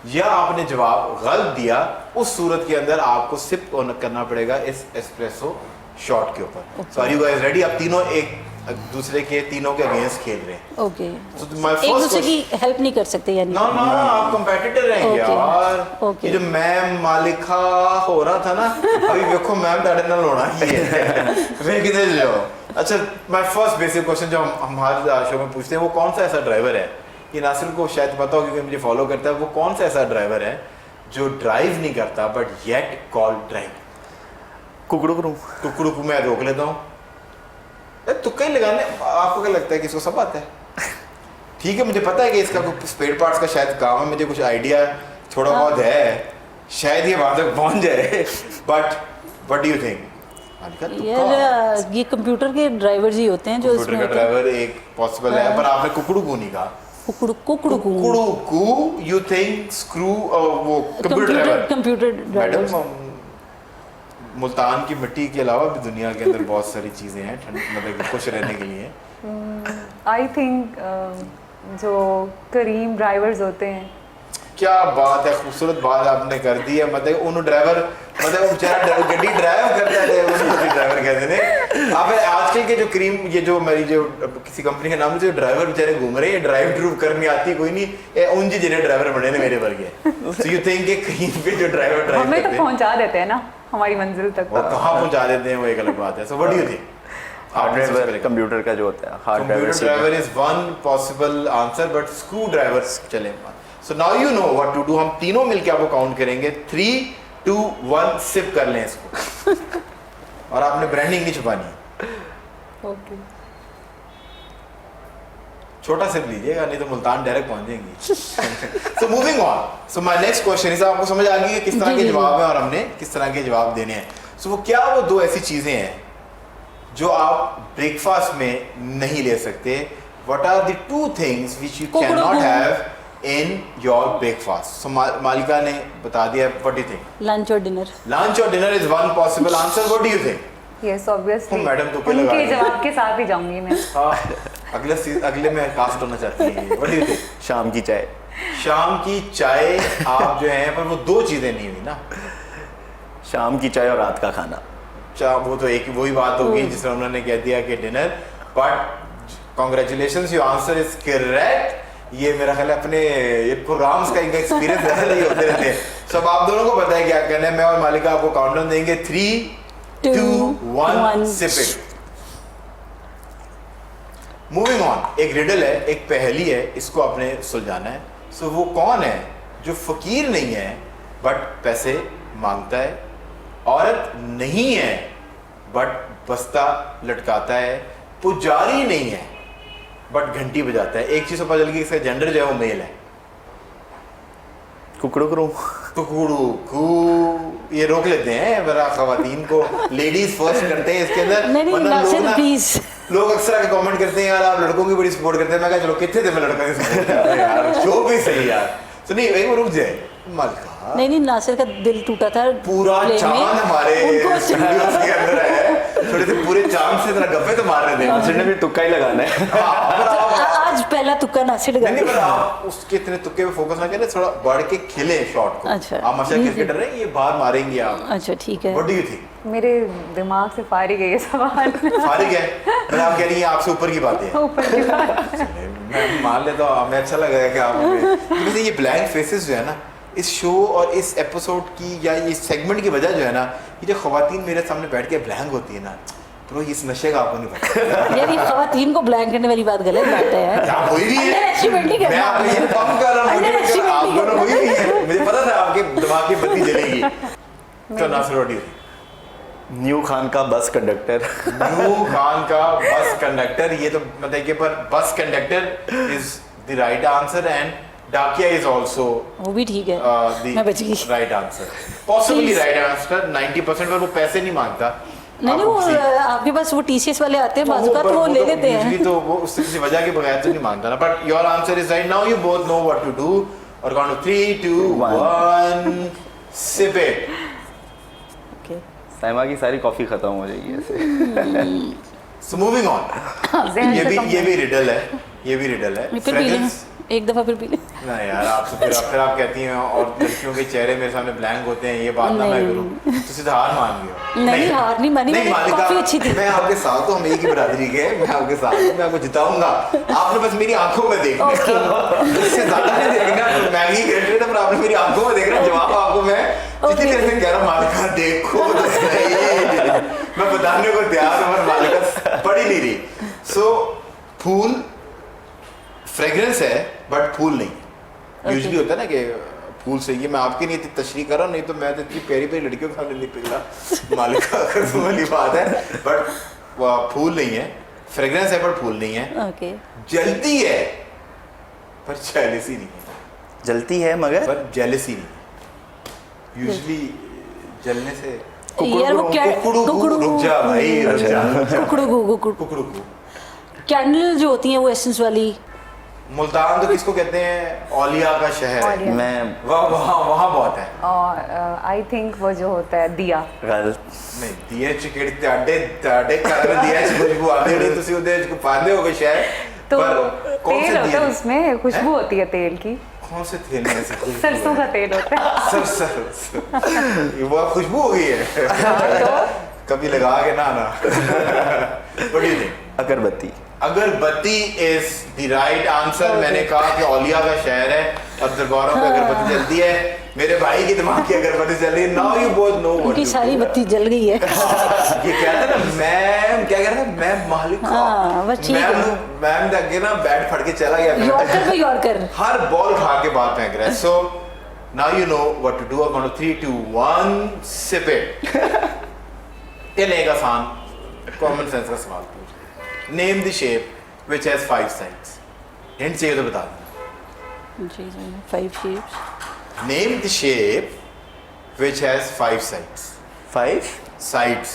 या आपने जवाब गलत दिया, उस सूरत के अंदर आपको सिप करना पड़ेगा इस एस्प्रेसो शॉट के ऊपर। सो आर यू गाइस रेडी? आप तीनों एक दूसरे के तीनों के अगेंस्ट खेल रहे हैं। ओके, So my एक first दूसरे की हेल्प नहीं कर सकते यानी? ना ना आप कंपेटिटर हैं यार। ये जो मैम मालिका हो रहा था ना, अभी देखो मैम ताड़े ना लोना ही है। मैं किधर जाओ? अच्छा, माय फर्स्ट बेसिक क्वेश्चन जो हम हमारे शो में पूछते हैं, वो कौन सा ऐसा ड्राइवर है, ये नासिर को शायद पता हो क्योंकि मुझे फॉलो करता है, वो कौन सा ऐसा ड्राइवर है जो ड्राइव नहीं करता बट येट कॉल ड्राइव? कुकड़ू को मैं रोक लेता हूँ। तुक्का ही लगाने, आपको क्या लगता है कि इसको सब आता है? ठीक है, मुझे पता है कि इसका कुछ स्पेयर पार्ट्स का शायद काम है, मुझे कुछ आइडिया थोड़ा बहुत है, शायद ये वहां तक पहुंच जाए, but what do you think? यार ये कंप्यूटर के ड्राइवर्स ही होते हैं जो कंप्यूटर इसमें का ड्राइवर एक पॉसिबल है, पर आपने कुकड़ू को नहीं कहा। कुकड़ू को यू थिंक स्क्रू वो कंप्यूटर ड्राइवर। मैडम, मुल्तान की मिट्टी के अलावा भी दुनिया के अंदर बहुत सारी चीज़ें हैं मतलब खुश रहने के लिए। आई थिंक जो करीम ड्राइवर्स होते हैं। क्या बात है, खूबसूरत बात आपने कर दी है। मतलब उन ड्राइवर, मतलब वो बेचारा गड्डी ड्राइव करता है, उनको ड्राइवर कहते हैं। अब आजकल के जो क्रीम, ये जो मेरी जो किसी कंपनी का नाम, जो ड्राइवर बेचारे घूम रहे हैं, ड्राइव ड्रूव करनी आती कोई नहीं, उन जी जिन्हें ड्राइवर बने ने मेरे वर्गे। सो यू थिंक कि क्रीम पे जो ड्राइवर ड्राइव हमें तो पहुंचा देते हैं ना हमारी मंजिल तक। वो कहाँ पहुंचा देते हैं वो एक अलग बात है। So what do you think? Hardware computer का जो होता है, hardware driver is one possible answer, but screw driver चले। So now you know what to do. हम तीनों मिलके आपको काउंट करेंगे, 3, 2, 1 सिप कर लें इसको। और आपने ब्रांडिंग नहीं छुपानी। ओके, छोटा सिप लीजिएगा, नहीं तो मुल्तान डायरेक्ट पहुंच जाएंगी। So moving on. So my next question is, आपको समझ आ गई कि किस तरह के जवाब हैं और हमने किस तरह के जवाब देने हैं। सो वो क्या वो दो ऐसी चीजें हैं जो आप ब्रेकफास्ट में नहीं ले सकते? What are the 2 things which you can not have in your breakfast? So मालिका ने बता दिया। What do you think? Lunch और dinner. Lunch or dinner is one possible answer. What do you think? Yes obviously. Madam तो क्या लगा उनके रही हैं? जवाब के साथ ही जाऊंगी मैं। अगले में कास्ट होना चाहती है। What do you think? शाम की चाय। शाम की चाय आप जो है, पर वो 2 चीजें नहीं हुई ना। शाम की चाय और रात का खाना। वो तो एक वही बात होगी जिसमें उन्होंने कह दिया कि dinner. But congratulations, your answer is correct. ये मेरा ख्याल है अपने ये प्रोग्राम्स का इनका एक्सपीरियंस ज़्यादा नहीं होते रहते हैं। सब आप दोनों को पता है क्या करना है। मैं और मालिका आपको काउंटडाउन देंगे, 3, 2, 1 सिप इट। Moving on. एक रिडल है, एक पहेली है, इसको आपने सुलझाना है। सो वो कौन है जो फकीर नहीं है बट पैसे मांगता है, औरत नहीं है बट बस्ता लटकाता है, पुजारी नहीं है बट घंटी बजाता है? एक चीज पता चल गई, इसका जेंडर जो है वो मेल है। कुकड़ू ये रोक लेते हैं वरा खवातीन को, लेडीज फर्स्ट करते हैं इसके अंदर। नहीं, लोग अक्सर आके कमेंट करते हैं यार आप लड़कों की बड़ी सपोर्ट करते हैं। मैं कहा चलो कितने थे मैं लड़कों की सपोर्ट करता हूं यार, शो भी सही यार। तो नहीं एक रुक जाए मालिका। नहीं, नासिर का दिल टूटा था पूरा चांद हमारे स्टूडियोज के अंदर है, थोड़े से पूरे चांद से जरा गप्पे तो मार रहे थे। नासिर ने भी तुक्का ही लगाना है। आज पहला तुक्का ना से लगा नहीं पर आप उसके इतने तुक्के पे फोकस ना करें, थोड़ा बढ़ के खिले शॉट को। अच्छा। आप माशा क्रिकेटर हैं, ये बाहर मारेंगे आप। अच्छा ठीक है। What do you think? मेरे दिमाग से फारिग है ये सवाल। फारिग है, मतलब आप कह रही हैं आपसे ऊपर की बातें हैं। ऊपर की बात। मैं मान लेता हूँ, हमें अच्छा लग रहा है कि आप मुझे ये ब्लैंक फेसेस जो है ना इस शो और इस एपिसोड की या इस सेगमेंट की वजह जो है ना, ये जो खवातीन मेरे सामने बैठ के ब्लैंक होती है ना, तो इस नशे का आपको नहीं पता। यार ये खवातीन को ब्लैंक करने वाली बात गलत बात है यार। क्या हुई भी है? Underestimate नहीं करना। मैं आपको ये पंप कर रहा हूँ, Underestimate आप नहीं दोनों करना। हुई भी है, मुझे पता था आपके दिमाग की बत्ती जलेगी। तो Nasir what do you think? New Khan का बस कंडक्टर। न्यू खान का बस कंडक्टर, ये तो मतलब कि पर bus conductor is the right answer and डाकिया इज आल्सो वो भी ठीक है। द मैं बच गई। Right answer, possibly Please. Right answer 90%। पर वो पैसे नहीं मांगता। नहीं नहीं, वो आपके पास वो TCS वाले आते हैं बाजू का, तो वो ले लेते हैं। तो वो उससे किसी वजह के बगैर तो नहीं मांगता ना। But your answer is right. Now you both know what to do और count of 3 2 1 sip it. Okay. Saima की सारी कॉफी खत्म हो जाएगी ऐसे। सो मूविंग ऑन, ज़हन ये से कम भी रिडल है, ये भी रिडल है। फिर पी लें, Fragrance- एक दफा फिर पी लें। ना यार, आपसे फिर आप कहती हैं और लड़कियों के चेहरे मेरे सामने ब्लैंक होते हैं, ये बात ना मैं नहीं। करूं तो सीधा हार मान गई हो। नहीं, हार नहीं मानी मैंने, मालिका, काफी अच्छी थी। मैं आपके साथ हूं, हम एक ही बरादरी के हैं, मैं आपके साथ हूं, मैं आपको जिताऊंगा। आपने बस मेरी आंखों में देखना, इससे ज्यादा नहीं देखना। मैं ही ग्रेटेड पर आपने मेरी आंखों में देखना। जवाब आपको मैं जितनी देर से कह रहा हूं, मालिका देखो तो सही। मैं बताने को तैयार हूं पर मालिका पढ़ ही नहीं रही। सो फूल फ्रेग्रेंस है बट फूल नहीं। यूजुअली होता है ना कि फूल से, ये मैं आपके लिए इतनी तशरीह कर रहा हूँ, नहीं तो मैं तो इतनी प्यारी प्यारी लड़कियों के सामने नहीं पिघला मालिका कसम वाली बात है। बट फूल नहीं है, फ्रेग्रेंस है पर फूल नहीं है। ओके। जलती है पर जेलसी नहीं है, जलती है मगर पर जेलसी नहीं। यूजुअली जलने से यार वो क्या कुकड़ू रुक जा भाई, रुक जा। कुकड़ू कैंडल जो होती हैं वो एसेंस वाली। मुल्तान तो किसको कहते हैं? औलिया का शहर है। औलिया। मैं वहाँ बहुत है। और आई थिंक वो जो होता है दिया। गलत। नहीं, दिए चिकड़ ताड़े कर दिया खुशबू आती है, ਤੁਸੀਂ ਉਹਦੇ ਵਿੱਚ ਪਾਉਂਦੇ ਹੋਗੇ शायद। तो पर कौन से तेल होता दिए? है उसमें, खुशबू होती है तेल की। कौन से तेल में से खुशबू सरसों का है? तेल होता है। सरसों ये वो खुशबू हो गई है। कभी लगा के ना What do you think? अगरबत्ती। अगरबत्ती इज द राइट आंसर। मैंने कहा कि औलिया का शहर है और दरबारों में अगरबत्ती जलती है। मेरे भाई के दिमाग की अगरबत्ती जल रही है। Now you both know what उनकी सारी बत्ती जल गई है। ये कहते हैं ना, मैम क्या कह रहा था, मैं मालिक हाँ, बस ठीक है। मैम ने अगे ना बैट फड़ के चला गया। यॉर्कर को यॉर्कर। हर बॉल खा के बात फेंक रहा है। So now you know what to do. On 3 2 1 sip it. ये एक आसान कॉमन सेंस का सवाल पूछ। Name the shape which has 5 sides. Hint चाहिए तो बता दो। जी जी 5 shapes. Name the shape which has 5 sides. 5 sides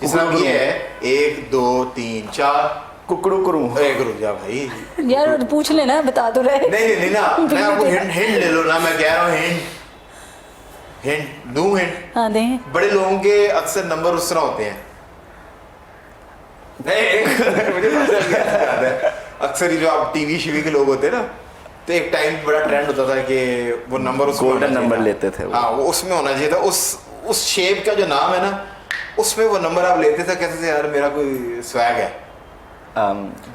जिस तरह की है 1 2 3 4। कुकड़ू करूँ। एक रुक जा भाई। यार पूछ लेना, बता तो रहे। नहीं ना, मैं आपको हिंट ले लो ना। मैं कह रहा हूँ हिंट दूं। हिंट हाँ दें। बड़े लोगों के अक्सर नंबर उस तरह होते हैं। नहीं मुझे याद है, अक्सर ही जो आप टीवी शीवी के लोग होते हैं ना, तो एक टाइम बड़ा ट्रेंड होता था कि वो नंबर उसमें Golden होना चाहिए number था। लेते थे वो। हाँ, वो उसमें होना चाहिए था। उस शेप का जो नाम है ना, उसमें वो नंबर आप लेते थे। कैसे से यार मेरा कोई स्वैग है।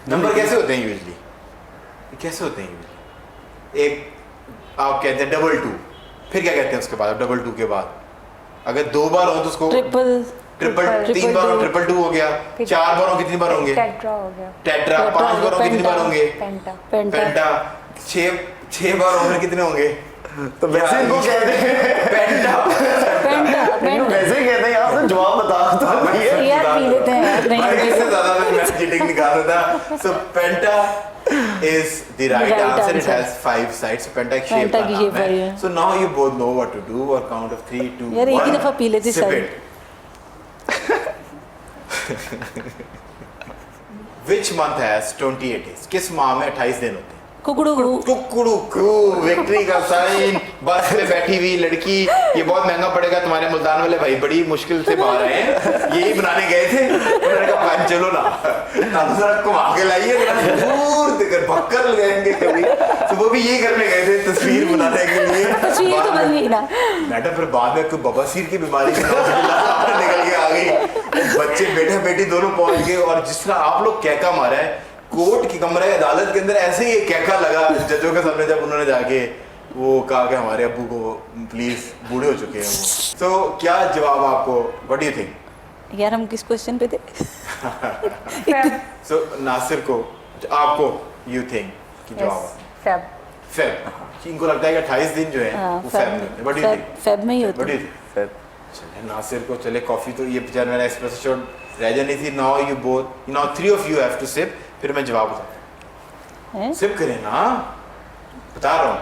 नंबर कैसे होते हैं यूजली? कैसे होते हैं यूजली? एक आप कहते हैं 2 फिर क्या कहते हैं उसके बाद? 2 के बाद अगर 2 बार हो तो उसको ट्रिपल। ट्रिपल 3 बार हो 2 हो गया। 4 बार हो कितनी बार होंगे? टेट्रा हो गया। टेट्रा 5 बार हो कितनी बार होंगे? पेंटा। पेंटा 6 बार हो कितने होंगे? तो वैसे इनको कहते हैं पेंटा। वैसे ही कहते हैं यार, तो जवाब बता तो यार पी लेते हैं यार। भाई नहीं इससे ज्यादा मैं चीटिंग निकाल रहा था। सो पेंटा is the right Right answer. It answer. has 5 sides. So पेंटा एक शेप पेंटा का की नाम shape है है। ये। So now you both know what to do. और count of 3 2 यार एक ही 1 दफा पी लेती sip सारी। it. Which month has 28 days? किस माह में 28 दिन होते हैं? कुकड़ू। कुकड़ू विक्ट्री का साइन। बस में बैठी हुई लड़की। ये बहुत महंगा पड़ेगा। तुम्हारे मुल्तान वाले भाई बड़ी मुश्किल से बाहर आए हैं, यही बनाने गए थे। उन्होंने कहा चलो ना, जरा घुमा के लाइए, दूर देकर भक्कर चल गएंगे कभी, तो वो भी ये करने गए थे तस्वीर बनाने के लिए। तस्वीर तो बन गई ना। मैडम फिर बाद में कोई बवासीर की बीमारी के निकल के आ गई, बच्चे बेटा बेटी दोनों पहुंच गए। और जिस तरह आप लोग कैका मारा है कोर्ट की कमरे अदालत के अंदर, ऐसे ही एक कैका लगा जजों के सामने जब उन्होंने जाके वो कहा कि हमारे अब्बू को प्लीज बूढ़े हो चुके हैं वो। तो क्या जवाब आपको, व्हाट डू यू थिंक? यार हम किस क्वेश्चन पे थे? सो नासिर को, आपको यू थिंक कि जवाब फेब। फेब, इनको लगता है कि 28 दिन जो है वो फेब में होते हैं। What do you think? Feb में ही होता व्हाट डू है। You think? चले नासिर को, चले कॉफी तो ये बेचारा मेरा एस्प्रेसो शॉट रह जानी थी। Now you both, now 3 of you have to sip, फिर मैं जवाब बताता हैं? हूं। सिप करें ना, बता रहा हूँ।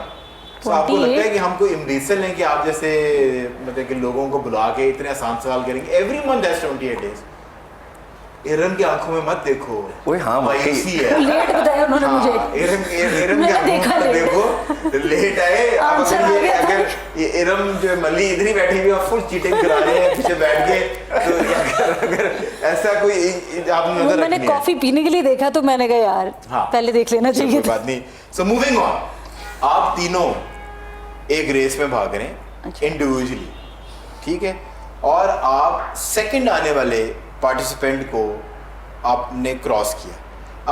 तो आपको लगता है कि हम कोई इम्बेसिल हैं कि आप जैसे मतलब कि लोगों को बुला के इतने आसान सवाल करेंगे? Every month has 28 days. Iram की आंखों में मत देखो, ओए हाँ, वाकई। मायूसी है। लेट बताया उन्होंने हाँ, मुझे। इरम की मैंने आंखों देखा में लेट। देखो, लेट आए। अब आंसर अगर आ गया था। अगर ये इरम जो मली इधर ही बैठी हुई है फुल चीटिंग करा रहे हैं पीछे बैठ के, तो अगर ऐसा कोई आपने वो नजर मैंने रखनी है। कॉफी पीने के लिए देखा तो मैंने कहा यार हाँ। पहले देख लेना चाहिए कोई था। बात नहीं। सो मूविंग ऑन, आप तीनों एक रेस में भाग रहे हैं अच्छा। इंडिविजुअली, ठीक है, और आप सेकंड आने वाले पार्टिसिपेंट को आपने क्रॉस किया।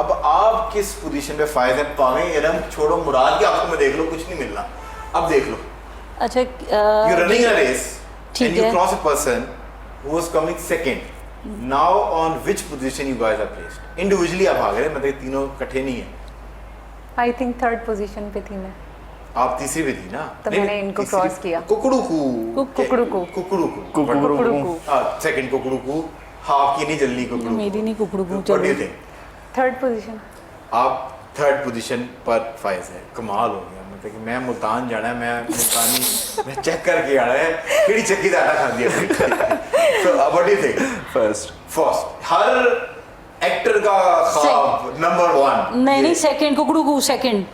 अब आप किस पोजीशन पे फायज हैं? पावे इरम छोड़ो, मुराद की आंखों में देख लो, कुछ नहीं मिलना। अब देख लो, अच्छा यू रनिंग अ रेस ठीक एंड यू है। Cross a person who was coming second. Now on which position you guys are placed? Individually आप भाग रहे हैं, मतलब तीनों इकट्ठे नहीं है। आई थिंक थर्ड पोजीशन पे थी मैं। आप तीसरी भी थी ना? तो नहीं, मैंने इनको तीसरी- क्रॉस किया। कुकड़ूकू कुकड़ूकू। कुकड़ूकू कुकड़ूकू। सेकंड कुकड़ूकू, हाफ की नहीं जल्दी कुकड़ूकू। मेरी नहीं कुकड़ूकू What do you चलो। think? Third position. आप थर्ड पोजीशन पर फायज है। कमाल हो गया, मतलब कि मैं मुल्तान जाना है, मैं मुल्तानी मैं चेक करके आना है केड़ी चक्की दा आटा खांदी है। So what do you think? First her actor का ख्वाब नंबर 1। नहीं सेकंड कुकड़ूकू सेकंड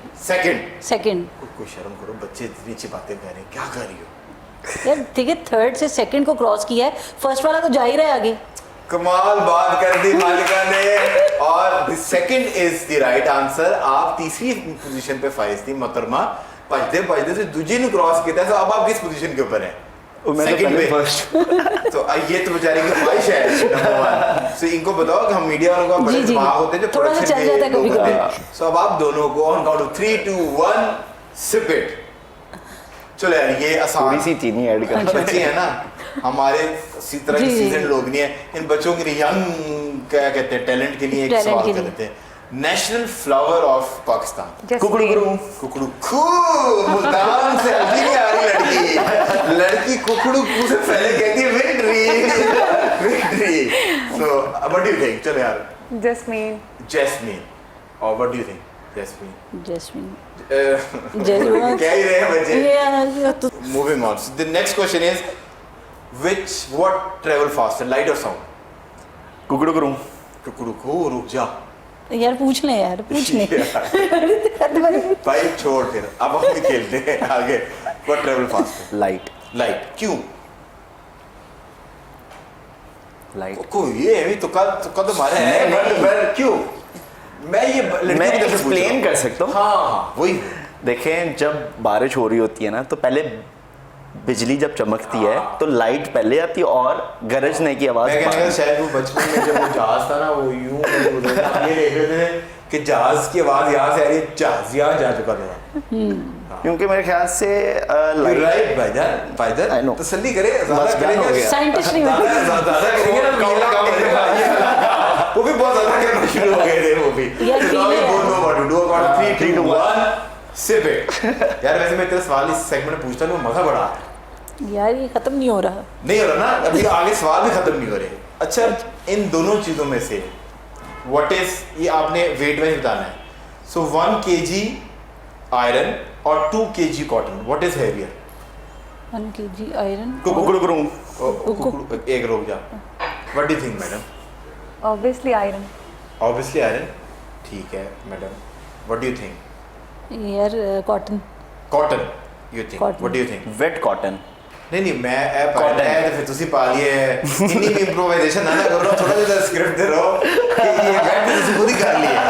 सेकंड कोई शर्म करो, बच्चे इतनी अच्छी बातें कर रहे हैं, क्या कर रही हो? यार ठीक है थर्ड से सेकंड को क्रॉस किया है, फर्स्ट वाला तो जा ही रहा है आगे। कमाल बात कर दी मालिका ने, और the second is the right answer. आप तीसरी पोजीशन पे फाइज थी मोहतरमा, भजदे से दूजी ने क्रॉस किया था। तो अब आप किस पोजीशन के ऊपर हैं? सेकंड पे। तो ये तो बेचारे की ख्वाहिश है नंबर 1। सो इनको बताओ कि हम मीडिया वालों का बड़े जी, जी। दिमाग होते हैं जो थोड़ा सा प्रोडक्शन चल के जाता है लोग कभी-कभी। होते हैं। सो अब आप दोनों को on count of 3 2 1 sip it. चलो यार ये आसान थोड़ी सी चीनी ऐड कर। बच्चे हैं ना हमारे, इसी तरह के जी, जी। सीजन लोग नहीं है। इन बच्चों के लिए यंग क्या कहते हैं टैलेंट के लिए एक Talent सवाल के कर लिए। लेते हैं। National flower of Pakistan? कुकड़ू मुल्तान से हल्दी नहीं आ रही लड़की कुकड़ू से पहले कहती है victory. So what do you think? चलो यार जस्मीन। जैस्मीन, और what do you think? Jasmine jasmine क्या ही रहे हैं बच्चे। ये तो Moving on. So the next question is, what travel faster, light or sound? कुकड़ू कुकड़ू रुक जा यार पूछ ले यार पूछ ले। भाई छोड़, फिर अब हम भी खेलते हैं आगे। What travel faster? Light Light. क्यों? लाइट कोई ये भी तो कद मारे हैं। नहीं। पर क्यों? मैं ये लड़कियों मैं की तरफ से पूछ रहा एक्सप्लेन हूँ। कर सकता हूँ। हाँ वही। देखें जब बारिश हो रही होती है ना तो पहले बिजली जब चमकती है तो लाइट पहले आती है और गरजने की आवाज मैं कहने बाद का शायद वो बचपन में जब वो जहाज था ना वो यूं ये देख रहे थे कि जहाज की आवाज यहाँ से आ रही है, जहाज यहाँ जा चुका था। क्योंकि मेरे ख्याल से You're right भाईजान, I भाईजान know. तसल्ली करे, ज़्यादा बस डन हो करेंगे। गया। साइंटिस्ट नहीं होते। ज़्यादा करेंगे ना मीला काम करेगा। वो भी बहुत ज़्यादा करना शुरू हो गए थे वो भी। यार So now we पीले both know what to do. About 3 3, 2 2, 1 sip it। यार वैसे मैं तेरा सवाल इस सेगमेंट में पूछता हूँ, मजा बड़ा है। यार ये खत्म नहीं हो रहा। नहीं हो रहा ना, अभी आगे सवाल भी खत्म नहीं हो रहे। अच्छा इन दोनों चीज़ों में से व्हाट इज, ये आपने वेट वाइज बताना है। सो 1 kg आयरन और 2 kg cotton, what is heavier? 1 kg iron कुकड़ू एक रोक जा। What do you think madam? Obviously iron. Obviously iron, ठीक है madam. What do you think? यार cotton. Cotton, you think? Cotton. What do you think? Wait cotton नहीं मैं app पाया है तो फिर ਤੁਸੀਂ ਪਾ ਲਿਆ ਇੰਨੀ ਵੀ ਇੰਪਰੋਵਾਈਜ਼ੇਸ਼ਨ ਨਾ ਕਰੋ ਥੋੜਾ ਜਿਹਾ ਸਕ੍ਰਿਪਟ ਦੇ ਰਹੋ ਕਿ ਇਹ ਬੈਠ ਤੁਸੀਂ ਖੁਦ ਹੀ ਕਰ ਲਿਆ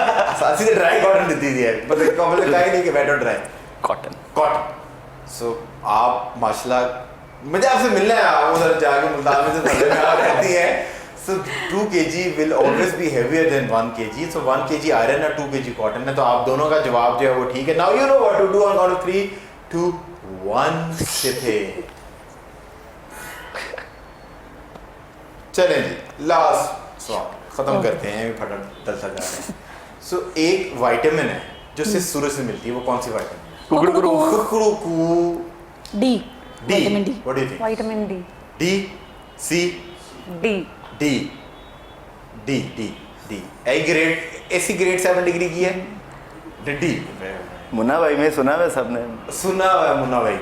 ਅਸੀਂ ਤੇ ਡਰਾਈ ਕਾਟਨ ਦਿੱਤੀ ਦੀ ਹੈ ਪਰ कॉमन कहीं नहीं कि बैठो ड्राई कॉटन सो आप माशाल्लाह मुझे आपसे मिलना है उधर जाके मुल्तान में से थल्ले में आप रहती हैं so 2 kg will always be heavier than 1 kg so 1 kg iron और 2 kg cotton है तो आप दोनों का जवाब जो है वो ठीक है now you know what to do on count of 3 2 1 सिथे चलें जी लास्ट सवाल खत्म करते हैं फटाफट दलता जा रहे हैं सो एक विटामिन है जो सिर्फ सूरज से मिलती है वो कौन सी vitamin D D vitamin D what do you think vitamin D D C D D D D D A grade AC grade 7 degree की है डी मुन्ना भाई में सुना है सबने सुना हुआ है मुन्ना भाई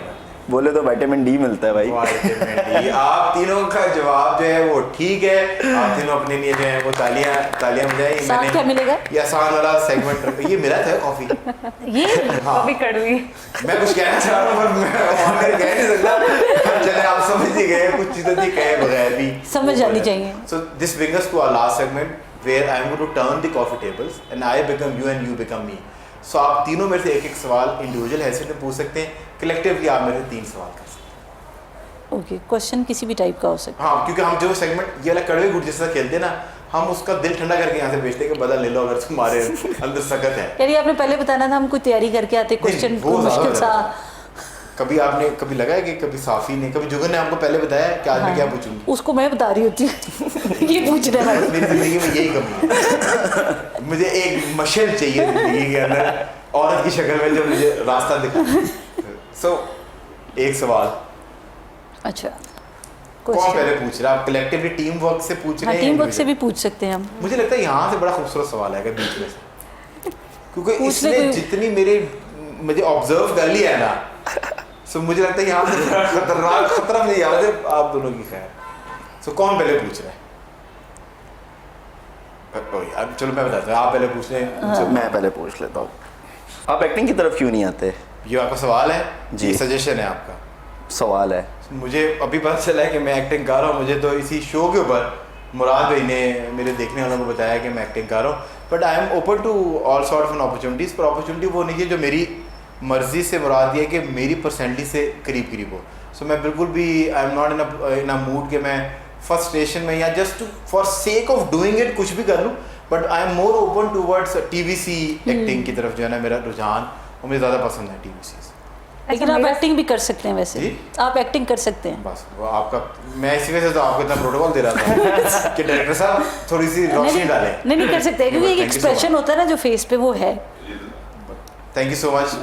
बोले तो विटामिन डी मिलता है भाई विटामिन डी आप तीनों का जवाब जो है वो ठीक है आप तीनों अपने लिए जो है वो तालियां बजाएं साथ क्या मिलेगा? ये आसान वाला सेगमेंट ये मिला था कॉफी ये हाँ कभी कड़वी मैं कुछ कहना चाह रहा हूँ पर मैं ऑनर कह नहीं सकता चले आप समझ ही गए कुछ चीज़ें थी कहे बगैर भी समझ जानी चाहिए so this brings us to our last segment where I am going to turn the coffee tables and I become you and you become me सो आप तीनों में से एक सवाल इंडिविजुअल हैसियत में पूछ सकते हैं कलेक्टिवली आप मेरे 3 सवाल कर सकते हैं ओके क्वेश्चन किसी भी टाइप का हो सकता हाँ क्योंकि हम जो सेगमेंट ये वाला कड़वे गुड़ जैसा खेलते हैं ना हम उसका दिल ठंडा करके यहाँ से भेजते हैं कि बदल ले लो अगर तुम्हारे अंदर सकत है है यानी आपने पहले बताना था हम कोई तैयारी करके आते क्वेश्चन वो को मुश्किल सा कभी आपने कभी लगा है कि कभी साफी ने कभी जुगन ने आपको पहले बताया कि आज मैं क्या पूछूंगी उसको मैं बता रही होती हूँ ये पूछ रहे हैं मेरी जिंदगी में यही कमी है मुझे एक मशल चाहिए जिंदगी के अंदर औरत की शक्ल में जो मुझे रास्ता दिखा सो एक सवाल अच्छा कौन पहले पूछ रहा है आप कलेक्टिवली टीम वर्क से पूछ रहे हैं टीम वर्क से भी पूछ सकते हैं हम मुझे लगता है यहाँ से बड़ा खूबसूरत सवाल है बीच में से क्योंकि पूछ ले इसने कोई- जितनी मुझे ऑब्जर्व कर लिया है ना सो मुझे लगता है यहाँ से बड़ा खतरनाक खतरा मुझे यहाँ से आप दोनों की खैर सो कौन पहले पूछ रहा है यार चलो मैं बताता हूँ आप पहले पूछ रहे हैं मैं पहले पूछ लेता हूँ आप एक्टिंग की तरफ क्यों नहीं आते ये आपका सवाल है जी। सजेशन है आपका सवाल है मुझे अभी पता चला है कि मैं एक्टिंग कर रहा हूँ मुझे तो इसी शो के ऊपर मुराद भाई ने मेरे देखने वालों को बताया कि मैं एक्टिंग कर रहा हूँ but I am open to all sort of opportunities पर अपॉर्चुनिटी वो नहीं है जो मेरी मर्जी से मुराद ये है कि मेरी पर्सनैलिटी से करीब हो सो मैं बिल्कुल भी आई am not in a mood कि मैं फर्स्ट स्टेशन में या just for sake of doing it कुछ भी कर लूँ but I am more open towards TVC acting की तरफ जो है ना मेरा रुझान वो मुझे ज़्यादा पसंद है टीवीसी लेकिन आप एक्टिंग भी कर सकते हैं वैसे जी? आप एक्टिंग कर सकते हैं बस वो आपका मैं इसी वजह से तो आपको इतना प्रोटोकॉल दे रहा था कि डायरेक्टर साहब थोड़ी सी रोशनी डालें नहीं कर सकते क्योंकि एक Thank you so expression much. होता है ना जो फेस पे वो है थैंक यू सो मच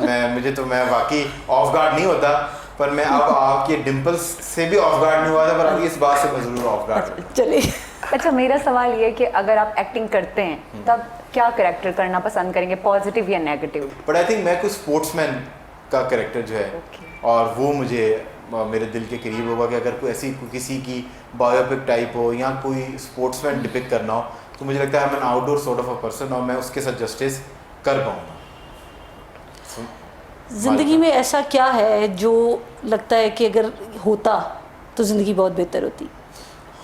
मैं वाकई ऑफ गार्ड नहीं होता पर मैं अब आपके डिम्पल्स से भी ऑफ गार्ड नहीं हुआ था पर अभी इस बात से मैं जरूर ऑफ गार्ड चलिए अच्छा मेरा सवाल ये है कि अगर आप एक्टिंग करते हैं तब क्या कैरेक्टर करना पसंद करेंगे पॉजिटिव या नेगेटिव बट आई थिंक मैं कोई स्पोर्ट्समैन का कैरेक्टर जो है और वो मुझे मेरे दिल के करीब होगा कि अगर कोई ऐसी किसी की बायोपिक टाइप हो या कोई स्पोर्ट्समैन डिपिक्ट करना हो तो मुझे लगता है मैं outdoor sort of a person और मैं उसके साथ जस्टिस कर पाऊँगा ज़िंदगी में ऐसा क्या है जो लगता है कि अगर होता तो ज़िंदगी बहुत बेहतर होती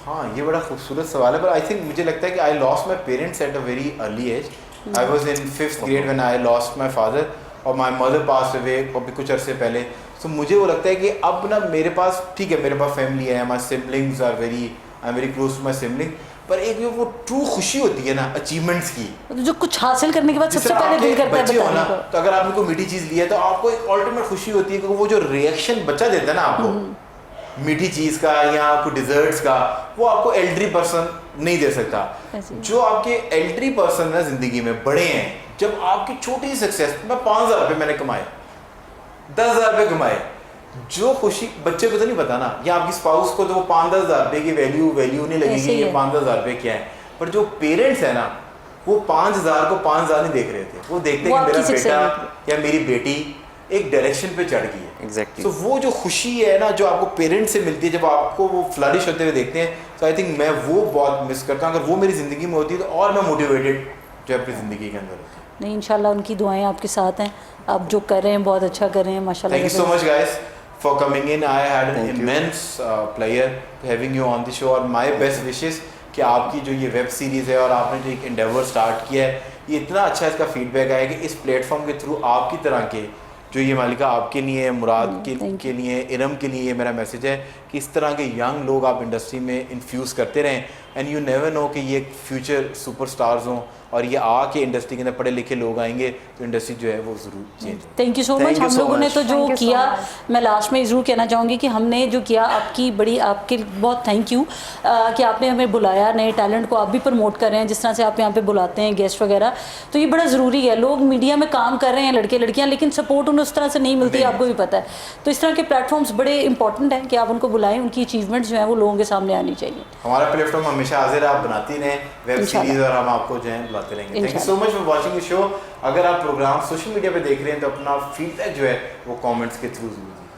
हाँ ये बड़ा खूबसूरत सवाल है पर आई थिंक मुझे लगता है कि I lost my parents at a very early age I was in 5th grade when I lost my father और माई मदर पास अवे अभी कुछ अरसे पहले तो मुझे वो लगता है कि अब ना मेरे पास ठीक है मेरे पास फैमिली है my siblings are very I am very close to my sibling पर एक जो वो ट्रू खुशी होती है ना अचीवमेंट्स की तो जो कुछ हासिल करने के बाद जिस सबसे तरह पहले दिल आपके करता है बच्चे हो ना बताने को तो अगर आपने कोई मीठी चीज़ ली है तो आपको एक अल्टीमेट खुशी होती है कि वो जो रिएक्शन बच्चा देता है ना आपको मीठी चीज़ का या कोई डिजर्ट्स का वो आपको एल्डरी पर्सन नहीं दे सकता ऐसे। जो आपके एल्डरी पर्सन है जिंदगी में बड़े हैं जब आपकी छोटी सक्सेस मैं 5,000 रुपये मैंने कमाए 10,000 रुपये कमाए जो खुशी बच्चे को तो नहीं पता ना या आपकी स्पाउस को तो वो 5-10 हज़ार रुपये की वैल्यू नहीं लगेगी ऐसे ही ये है। 5-10 हज़ार रुपये क्या है पर जो पेरेंट्स है ना वो 5,000 को 5,000 नहीं देख रहे थे वो देखते वो कि मेरा आपकी बेटा success या मेरी बेटी एक डायरेक्शन पे चढ़ गई है Exactly. तो वो जो खुशी है ना जो आपको पेरेंट्स से मिलती है जब आपको वो फ्लरिश होते हुए देखते हैं तो आई थिंक मैं वो बहुत मिस करता हूँ अगर वो मेरी ज़िंदगी में होती तो और मैं मोटिवेटेड जो अपनी ज़िंदगी के अंदर होती नहीं इंशाल्लाह उनकी दुआएं आपके साथ हैं आप जो कर रहे हैं बहुत अच्छा कर रहे हैं माशाल्लाह thank you so much guys for coming in. I had an Thank you. immense pleasure having you on the show, और my best wishes कि आपकी जो ये वेब सीरीज़ है और आपने जो एक endeavor स्टार्ट किया है, ये इतना अच्छा इसका फीडबैक आया कि इस प्लेटफॉर्म के थ्रू आपकी तरह के जो ये मालिका आपके लिए, मुराद के लिए, इरम के लिए, ये मेरा मैसेज है कि इस तरह के यंग लोग आप इंडस्ट्री में इन्फ्यूज़ करते रहें, एंड यू नेवर नो कि ये फ्यूचर सुपरस्टार्स हों और ये आके इंडस्ट्री के अंदर पढ़े लिखे लोग आएंगे तो इंडस्ट्री जो है वो ज़रूर चेंज हो। Thank you so Thank much. you हम so लोगों ने much. तो जो Thank you so किया, much. मैं लास्ट में ज़रूर कहना चाहूँगी कि हमने जो किया आपके बहुत थैंक यू कि आपने हमें बुलाया, नए टैलेंट को आप भी प्रमोट कर रहे हैं, जिस तरह से आप यहाँ पे बुलाते हैं गेस्ट वगैरह, तो ये बड़ा ज़रूरी है। लोग मीडिया में काम कर रहे हैं लड़के लड़कियाँ, लेकिन सपोर्ट उन्हें उस तरह से नहीं मिलती, आपको भी पता है। तो इस तरह के प्लेटफॉर्म्स बड़े इंपॉर्टेंट हैं कि आप उनको बुलाएं, उनकी अचीवमेंट्स जो हैं वो लोगों के सामने आनी चाहिए। हमारा प्लेटफॉर्म हमेशा हाजिर है, आप बनाती रहें वेब इंशाल्लाह। सीरीज़ और हम आपको जो है बुलाते रहेंगे। थैंक यू सो इंशाल्लाह। Much for watching the show. अगर आप प्रोग्राम सोशल मीडिया पे देख रहे हैं तो अपना फीडबैक जो है वो कमेंट्स के थ्रू जरूर दीजिए।